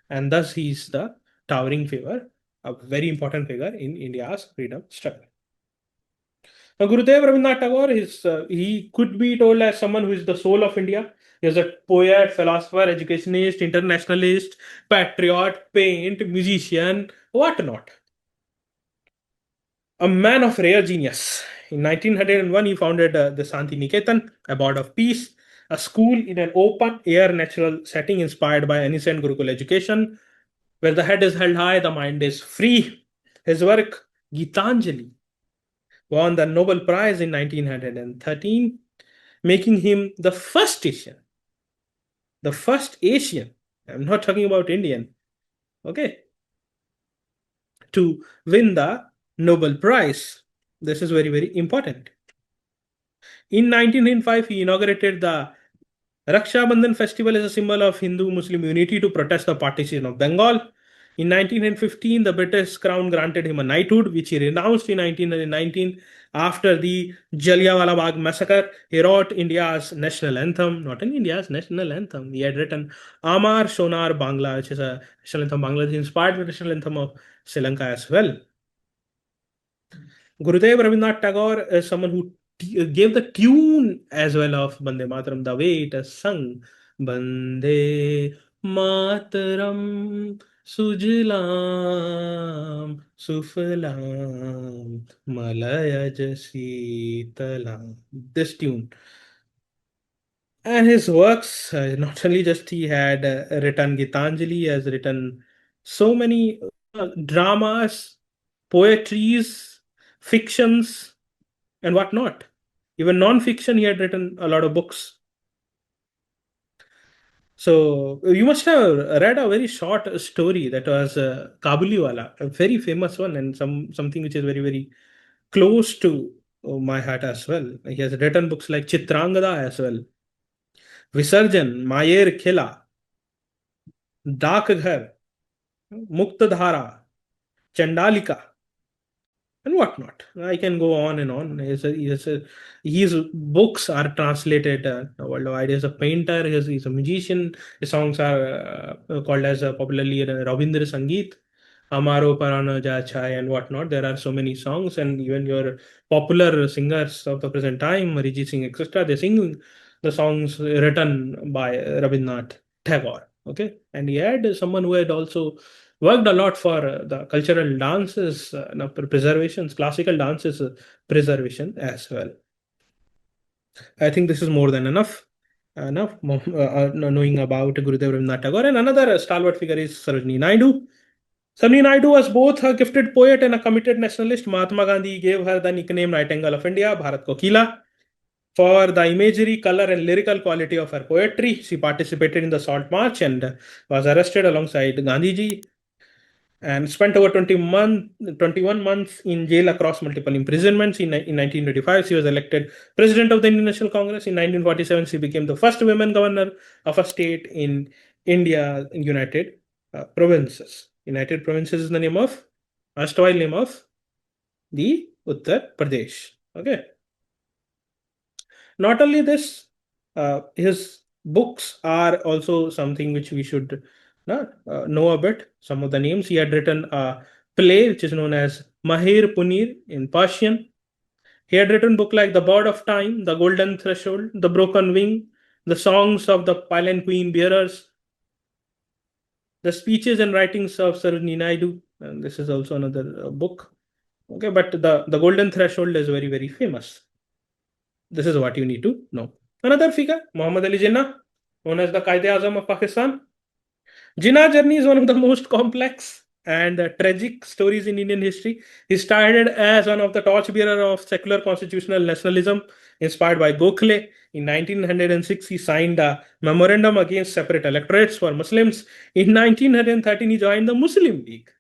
And thus he's the towering figure, a very important figure in India's freedom struggle. Now, Gurudev Rabindranath Tagore, he could be told as someone who is the soul of India. He is a poet, philosopher, educationist, internationalist, patriot, paint, musician, whatnot. A man of rare genius. In 1901, he founded the Santi Niketan, Abode of Peace, a school in an open-air natural setting inspired by ancient Gurukul education, where the head is held high, the mind is free. His work Gitanjali, won the Nobel Prize in 1913, making him the first Asian, I'm not talking about Indian, okay, to win the Nobel Prize. This is very, very important. In 1905, he inaugurated the Raksha Bandhan festival is a symbol of Hindu-Muslim unity to protest the partition of Bengal. In 1915, the British Crown granted him a knighthood, which he renounced in 1919 after the Jallianwala Bagh massacre. He wrote India's national anthem, not in India's national anthem. He had written Amar Sonar Bangla, which is a national anthem Bangladesh, inspired the national anthem of Sri Lanka as well. Gurudev Rabindranath Tagore is someone who gave the tune as well of Bande Mataram, the way it is sung. Bande Mataram Sujlam Suflam Malaya Jasitalam. This tune. And his works, not only just he had written Gitanjali, has written so many dramas, poetries, fictions, and whatnot. Even non-fiction, he had written a lot of books. So you must have read a very short story that was Kabuliwala, a very famous one, and something which is very, very close to my heart as well. He has written books like Chitrangada as well, Visarjan, Mayer Khela, Dakghar, Muktadhara, Chandalika, and whatnot. I can go on and on. His books are translated worldwide. He's a painter, he's a musician. His songs are called as popularly Rabindra Sangeet, Amaro Parano Ja Chai, and whatnot. There are so many songs, and even your popular singers of the present time, Arijit Singh, etc., they sing the songs written by Rabindranath Tagore. Okay, and he had someone who had also worked a lot for the cultural dances preservations, classical dances preservation as well. I think this is more than enough knowing about Gurudev Rabindranath Tagore. And another stalwart figure is Sarojini Naidu. Sarojini Naidu was both a gifted poet and a committed nationalist. Mahatma Gandhi gave her the nickname Nightingale of India, Bharat Kokila. For the imagery, color, and lyrical quality of her poetry, she participated in the Salt March and was arrested alongside Gandhiji and spent over 21 months in jail across multiple imprisonments. In 1925, she was elected president of the Indian National Congress. In 1947, she became the first women governor of a state in India, United Provinces. United Provinces is the name of, erstwhile name of the Uttar Pradesh. Okay. Not only this, his books are also something which we should know a bit. Some of the names he had written a play which is known as Mahir Punir in Persian. He had written book like The Bird of Time, The Golden Threshold, The Broken Wing, The Songs of the Palanquin Bearers, the speeches and writings of Sarojini Naidu. And this is also another book. Okay, but the Golden Threshold is very, very famous. This is what you need to know. Another figure, Muhammad Ali Jinnah, known as the Qaid-e-Azam of Pakistan. Jinnah journey is one of the most complex and tragic stories in Indian history. He started as one of the torchbearer of secular constitutional nationalism, inspired by Gokhale. In 1906, he signed a memorandum against separate electorates for Muslims. In 1913, he joined the Muslim League.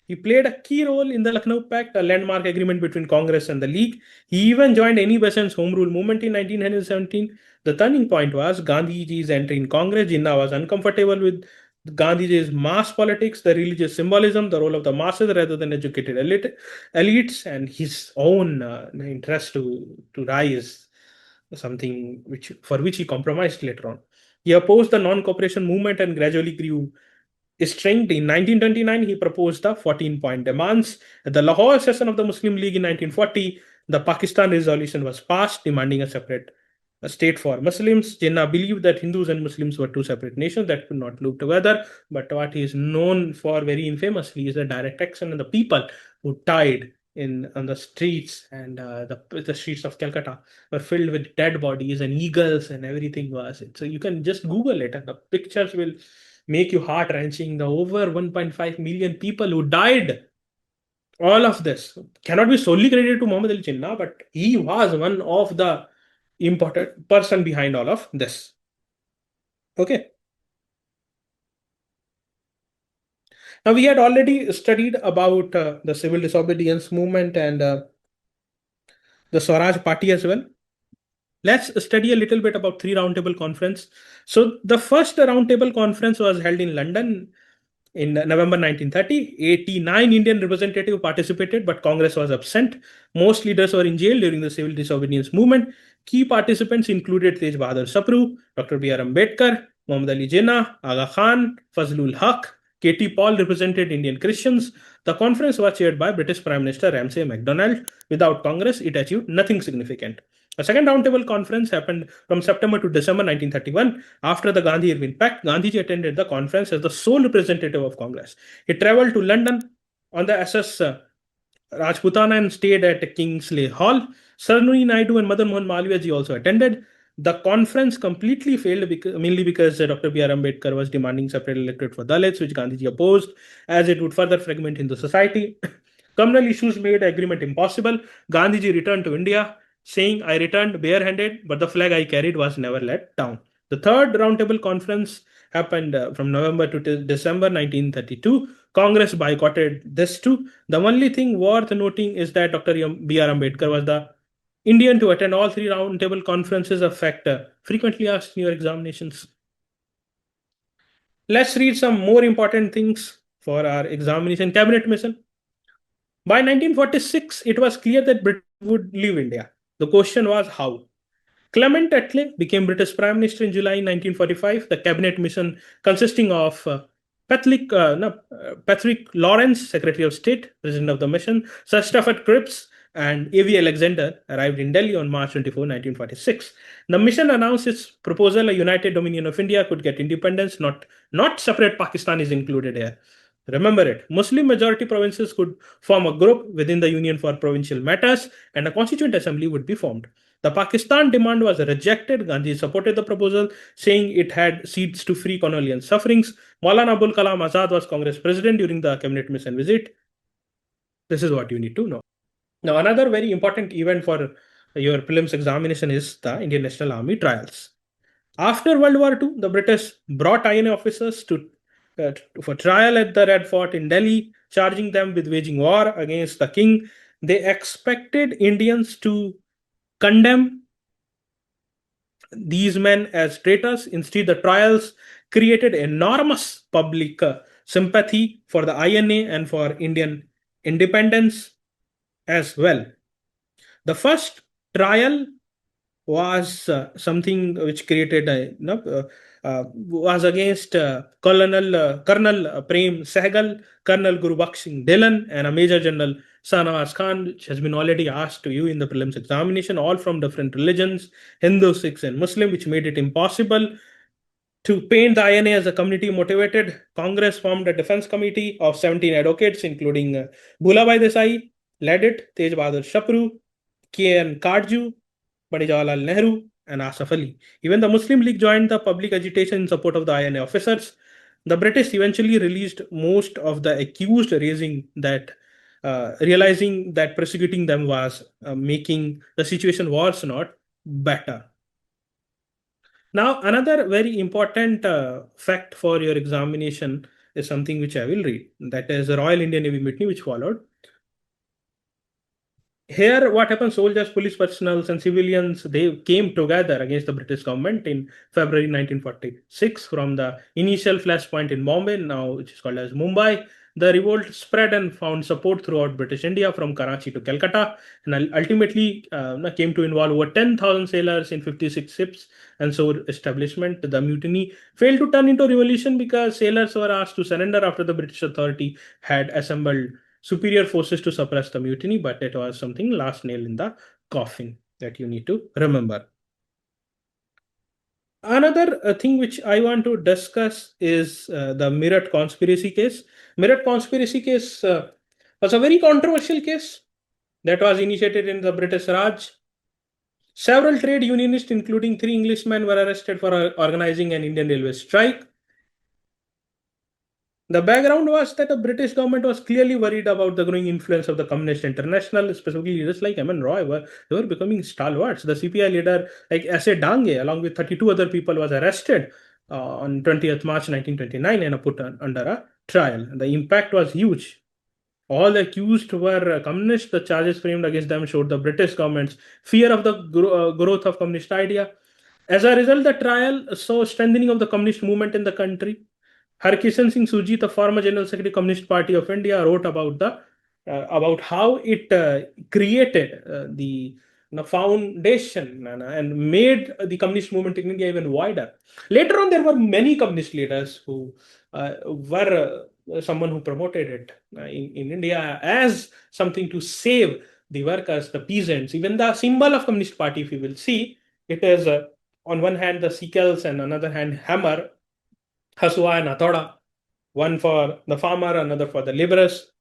He played a key role in the Lucknow Pact, a landmark agreement between Congress and the League. He even joined Annie Besant's Home Rule movement in 1917. The turning point was Gandhiji's entry in Congress. Jinnah was uncomfortable with Gandhiji's mass politics, the religious symbolism, the role of the masses rather than educated elites, and his own interest to rise, something for which he compromised later on. He opposed the non-cooperation movement and gradually grew estranged. In 1929, he proposed the 14-point demands. At the Lahore session of the Muslim League in 1940, the Pakistan resolution was passed demanding a separate state for Muslims. Jinnah believed that Hindus and Muslims were two separate nations that could not live together. But what he is known for very infamously is the direct action and the people who died on the streets, and the streets of Calcutta were filled with dead bodies and eagles and everything was it. So you can just Google it and the pictures will make you heart wrenching. The over 1.5 million people who died All of this cannot be solely credited to Muhammad Ali Jinnah, but he was one of the important person behind all of this. Okay. Now we had already studied about the civil disobedience movement and the Swaraj Party as well. Let's study a little bit about three roundtable conference. So the first roundtable conference was held in London in November 1930. 89 Indian representatives participated, but Congress was absent. Most leaders were in jail during the civil disobedience movement. Key participants included Tej Bahadur Sapru, Dr. B.R. Ambedkar, Muhammad Ali Jinnah, Aga Khan, Fazlul Haq. K.T. Paul represented Indian Christians. The conference was chaired by British Prime Minister Ramsay MacDonald. Without Congress, it achieved nothing significant. A second roundtable conference happened from September to December 1931. After the Gandhi-Irvine Pact, Gandhiji attended the conference as the sole representative of Congress. He traveled to London on the SS Rajputana and stayed at Kingsley Hall. Sarojini Naidu and Madan Mohan Malviya also attended. The conference completely failed mainly because Dr. B.R. Ambedkar was demanding separate electorate for Dalits, which Gandhiji opposed, as it would further fragment Hindu society. Communal issues made agreement impossible. Gandhiji returned to India, saying, I returned barehanded, but the flag I carried was never let down. The third roundtable conference happened from November to December 1932. Congress boycotted this too. The only thing worth noting is that Dr. B.R. Ambedkar was the Indian to attend all three roundtable conferences, a factor frequently asked in your examinations. Let's read some more important things for our examination. Cabinet mission. By 1946, it was clear that Britain would leave India. The question was how. Clement Attlee became British Prime Minister in July 1945. The cabinet mission, consisting of Patrick Lawrence, Secretary of State, President of the mission, Sir Stafford Cripps, and A.V. Alexander, arrived in Delhi on March 24, 1946. The mission announced its proposal a united dominion of India could get independence, not separate Pakistan is included here. Remember it. Muslim majority provinces could form a group within the Union for Provincial Matters, and a constituent assembly would be formed. The Pakistan demand was rejected. Gandhi supported the proposal, saying it had seeds to free colonial sufferings. Maulana Abul Kalam Azad was Congress president during the cabinet mission visit. This is what you need to know. Now, another very important event for your prelims examination is the Indian National Army trials. After World War II, the British brought INA officers for trial at the Red Fort in Delhi, charging them with waging war against the king. They expected Indians to condemn these men as traitors. Instead, the trials created enormous public sympathy for the INA and for Indian independence as well. The first trial was something which created was against Colonel Prem Sehgal, Colonel Gurubaksh Singh Dhillon, and a Major General Shahnawaz Khan, which has been already asked to you in the prelims examination, all from different religions, Hindu, Sikhs, and Muslim, which made it impossible to paint the INA as a community motivated. Congress formed a defense committee of 17 advocates, including Bhulabhai Desai, led it, Tej Bahadur Sapru, K.N. Karju, Pandit Jawaharlal Nehru, and Asaf Ali. Even the Muslim League joined the public agitation in support of the INA officers. The British eventually released most of the accused, realizing that prosecuting them was making the situation worse, not better. Now, another very important fact for your examination is something which I will read. That is the Royal Indian Navy Mutiny, which followed. Here, what happened? Soldiers, police personnel, and civilians, they came together against the British government in February 1946 from the initial flashpoint in Bombay, now which is called as Mumbai. The revolt spread and found support throughout British India from Karachi to Calcutta, and ultimately came to involve over 10,000 sailors in 56 ships and so establishment. The mutiny failed to turn into revolution because sailors were asked to surrender after the British authority had assembled superior forces to suppress the mutiny, but it was something last nail in the coffin that you need to remember. Another thing which I want to discuss is the Meerut conspiracy case. Meerut conspiracy case was a very controversial case that was initiated in the British Raj. Several trade unionists, including 3 Englishmen, were arrested for organizing an Indian railway strike. The background was that the British government was clearly worried about the growing influence of the Communist International, specifically leaders like M.N. Roy they were becoming stalwarts. The CPI leader like S.A. Dange, along with 32 other people, was arrested on 20th March 1929 and put under a trial. The impact was huge. All the accused were communists. The charges framed against them showed the British government's fear of the growth of communist idea. As a result, the trial saw strengthening of the communist movement in the country. Harkishan Singh Sujit, the former General Secretary Communist Party of India, wrote about how it created the foundation and made the communist movement in India even wider. Later on, there were many communist leaders who were someone who promoted it in India as something to save the workers, the peasants. Even the symbol of Communist Party, if you will see, it is on one hand the sickles and another hand hammer, hasua and athoda, one for the farmer, another for the laborers.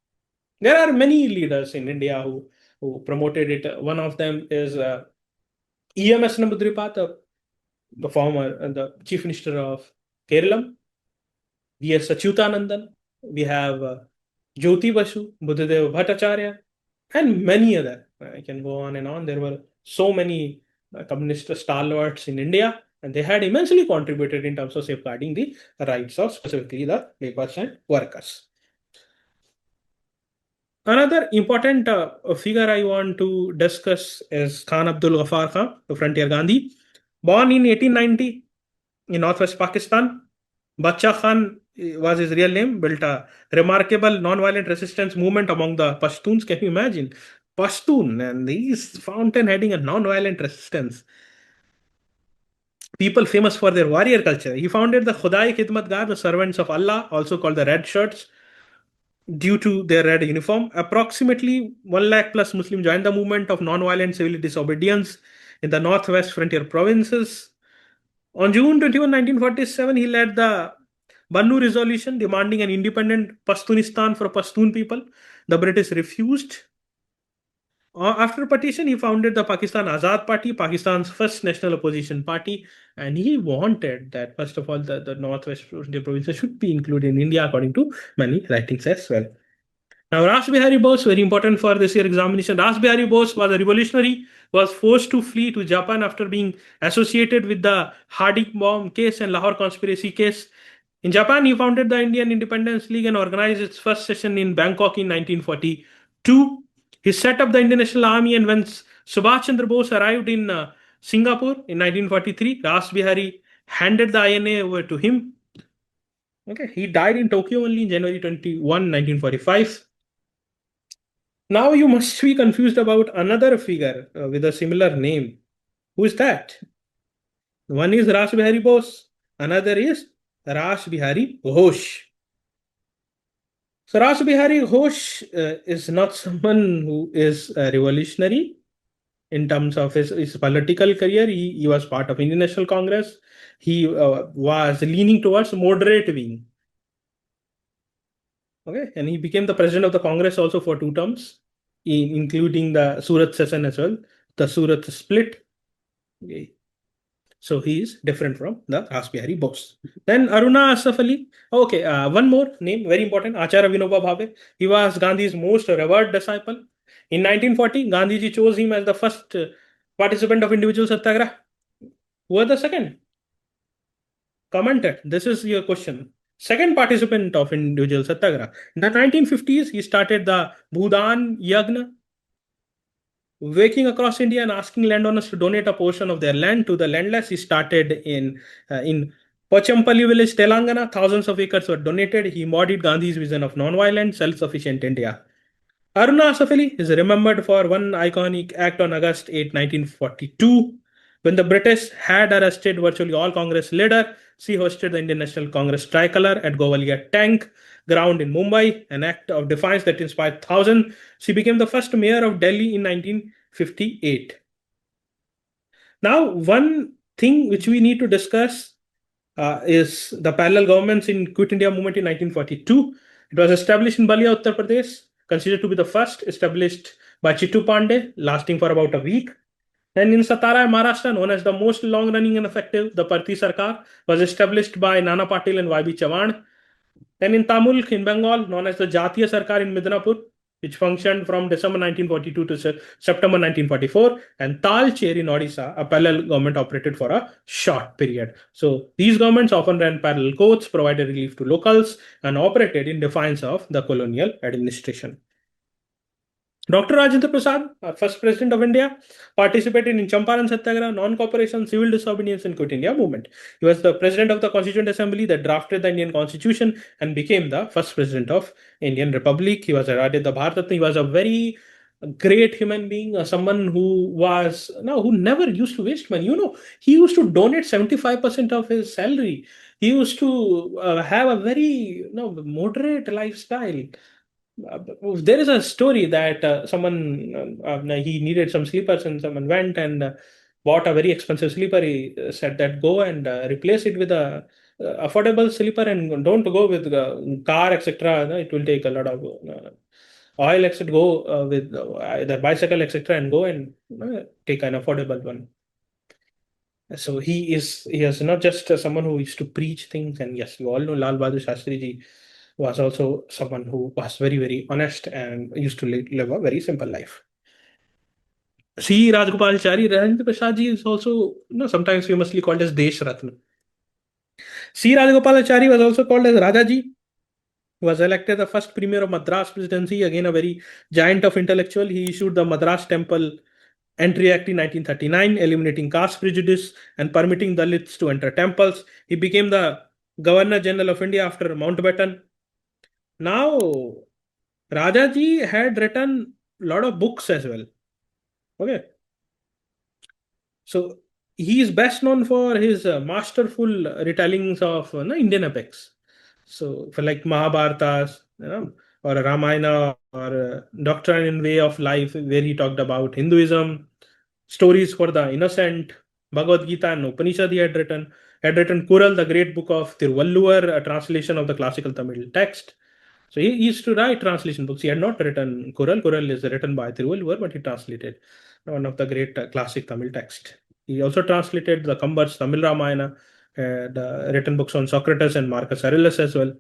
There are many leaders in India who promoted it. One of them is EMS Nambudripad, the former and the chief minister of Kerala. V.S. Achyutanandan. We have Jyoti Basu, Buddhadev Bhattacharya, and many other. I can go on and on. There were so many communist stalwarts in India, and they had immensely contributed in terms of safeguarding the rights of specifically the laborers and workers. Another important figure I want to discuss is Khan Abdul Ghaffar Khan, the frontier Gandhi. Born in 1890 in northwest Pakistan, Bacha Khan was his real name, built a remarkable non-violent resistance movement among the Pashtuns. Can you imagine? Pashtun, and he's fountain heading a non-violent resistance. People famous for their warrior culture. He founded the Khudai Khidmatgar, the servants of Allah, also called the Red Shirts, due to their red uniform. Approximately 1 lakh plus Muslims joined the movement of non-violent civil disobedience in the northwest frontier provinces. On June 21, 1947, he led the Bannu resolution demanding an independent Pashtunistan for Pashtun people. The British refused. After partition, he founded the Pakistan Azad Party, Pakistan's first national opposition party, and he wanted that, first of all, the northwest provinces should be included in India, according to many writings as well. Now, Ras Bihari Bose, very important for this year examination. Ras Bihari Bose was a revolutionary, was forced to flee to Japan after being associated with the Hardik bomb case and Lahore conspiracy case. In Japan, he founded the Indian Independence League and organized its first session in Bangkok in 1942. He set up the Indian National Army, and when Subhash Chandra Bose arrived in Singapore in 1943, Ras Bihari handed the INA over to him. Okay, he died in Tokyo only in January 21, 1945. Now you must be confused about another figure with a similar name. Who is that? One is Ras Bihari Bose, another is Ras Bihari Ghosh. So Ras Bihari Ghosh is not someone who is revolutionary in terms of his political career. He was part of Indian National Congress. He was leaning towards moderate wing. Okay, and he became the president of the Congress also for 2 terms, including the Surat session as well, the Surat split. Okay. So he is different from the Ras Bihari Bose. Then Aruna Asaf Ali. Okay, one more name, very important, Acharya Vinoba Bhave. He was Gandhi's most revered disciple. In 1940, Gandhiji chose him as the first participant of individual satyagraha. Who was the second? Commented. This is your question. Second participant of individual satyagraha. In the 1950s, he started the Bhudan Yagna, waking across India and asking landowners to donate a portion of their land to the landless. He started in Pochampalli village, Telangana. Thousands of acres were donated. He embodied Gandhi's vision of non-violent, self-sufficient India. Aruna Asaf Ali is remembered for one iconic act on August 8, 1942. When the British had arrested virtually all Congress leaders, she hosted the Indian National Congress tricolor at Govalia Tank ground in Mumbai, an act of defiance that inspired thousands. She became the first mayor of Delhi in 1958. Now, one thing which we need to discuss is the parallel governments in Quit India movement in 1942. It was established in Balia, Uttar Pradesh, considered to be the first, established by Chittu Pandey, lasting for about a week. And in Satara, Maharashtra, known as the most long-running and effective, the Parthi Sarkar was established by Nana Patil and Y.B. Chavan. Then in Tamil, in Bengal, known as the Jatiya Sarkar in Midnapur, which functioned from December 1942 to September 1944, and Talcher in Odisha, a parallel government operated for a short period. So these governments often ran parallel courts, provided relief to locals, and operated in defiance of the colonial administration. Dr. Rajendra Prasad, our first president of India, participated in Champaran Satyagraha, non-cooperation, civil disobedience, and Quit India movement. He was the president of the Constituent Assembly that drafted the Indian Constitution and became the first president of Indian Republic. He was awarded the Bharat Ratna. He was a very great human being, someone who was no, who never used to waste money. He used to donate 75% of his salary. He used to have a very moderate lifestyle. There is a story that he needed some sleepers and someone went and bought a very expensive sleeper. He said that go and replace it with a affordable sleeper and don't go with car, etc. It will take a lot of oil, etc. Go with either bicycle, etc. and go and take an affordable one. So he is not just someone who used to preach things. And yes, you all know Lal Bahadur Shastri ji was also someone who was very, very honest and used to live a very simple life. C. Rajagopalachari, Rajendra Prasad ji is also sometimes famously called as Desh Ratna. C. Rajagopalachari was also called as Rajaji. He was elected the first premier of Madras Presidency, again a very giant of intellectual. He issued the Madras Temple Entry Act in 1939, eliminating caste prejudice and permitting Dalits to enter temples. He became the Governor General of India after Mountbatten. Now, Rajaji had written a lot of books as well. Okay. So, he is best known for his masterful retellings of Indian epics. So, for like Mahabharatas, or Ramayana, or Doctrine and Way of Life, where he talked about Hinduism, stories for the innocent, Bhagavad Gita and Upanishad he had written. Kural, the great book of Tiruvalluvar, a translation of the classical Tamil text. So he used to write translation books. He had not written Kural. Kural is written by Tiruvalluvar, but he translated one of the great classic Tamil text. He also translated the Kambar's Tamil Ramayana, the written books on Socrates and Marcus Aurelius as well.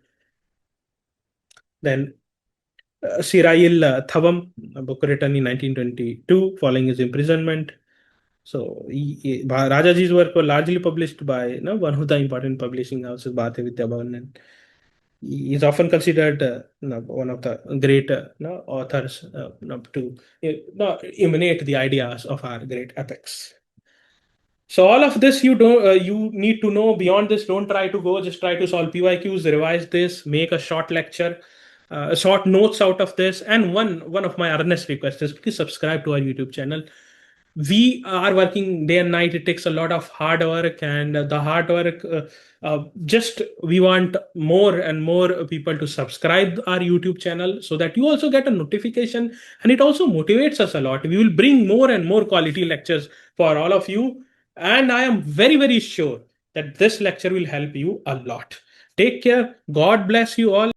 Then Sirayil Thavam, a book written in 1922 following his imprisonment. So Rajaji's work was largely published by one of the important publishing houses, Bharatiya Vidya Bhavan, and he is often considered one of the great authors to emanate the ideas of our great epics. So all of this you need to know. Beyond this, don't try to go. Just try to solve PYQs, revise this, make a short lecture, short notes out of this. And one of my earnest requests is please subscribe to our YouTube channel. We are working day and night. It takes a lot of hard work, and the hard work just we want more and more people to subscribe our YouTube channel so that you also get a notification, and it also motivates us a lot. We will bring more and more quality lectures for all of you, and I am very, very sure that this lecture will help you a lot. Take care. God bless you all.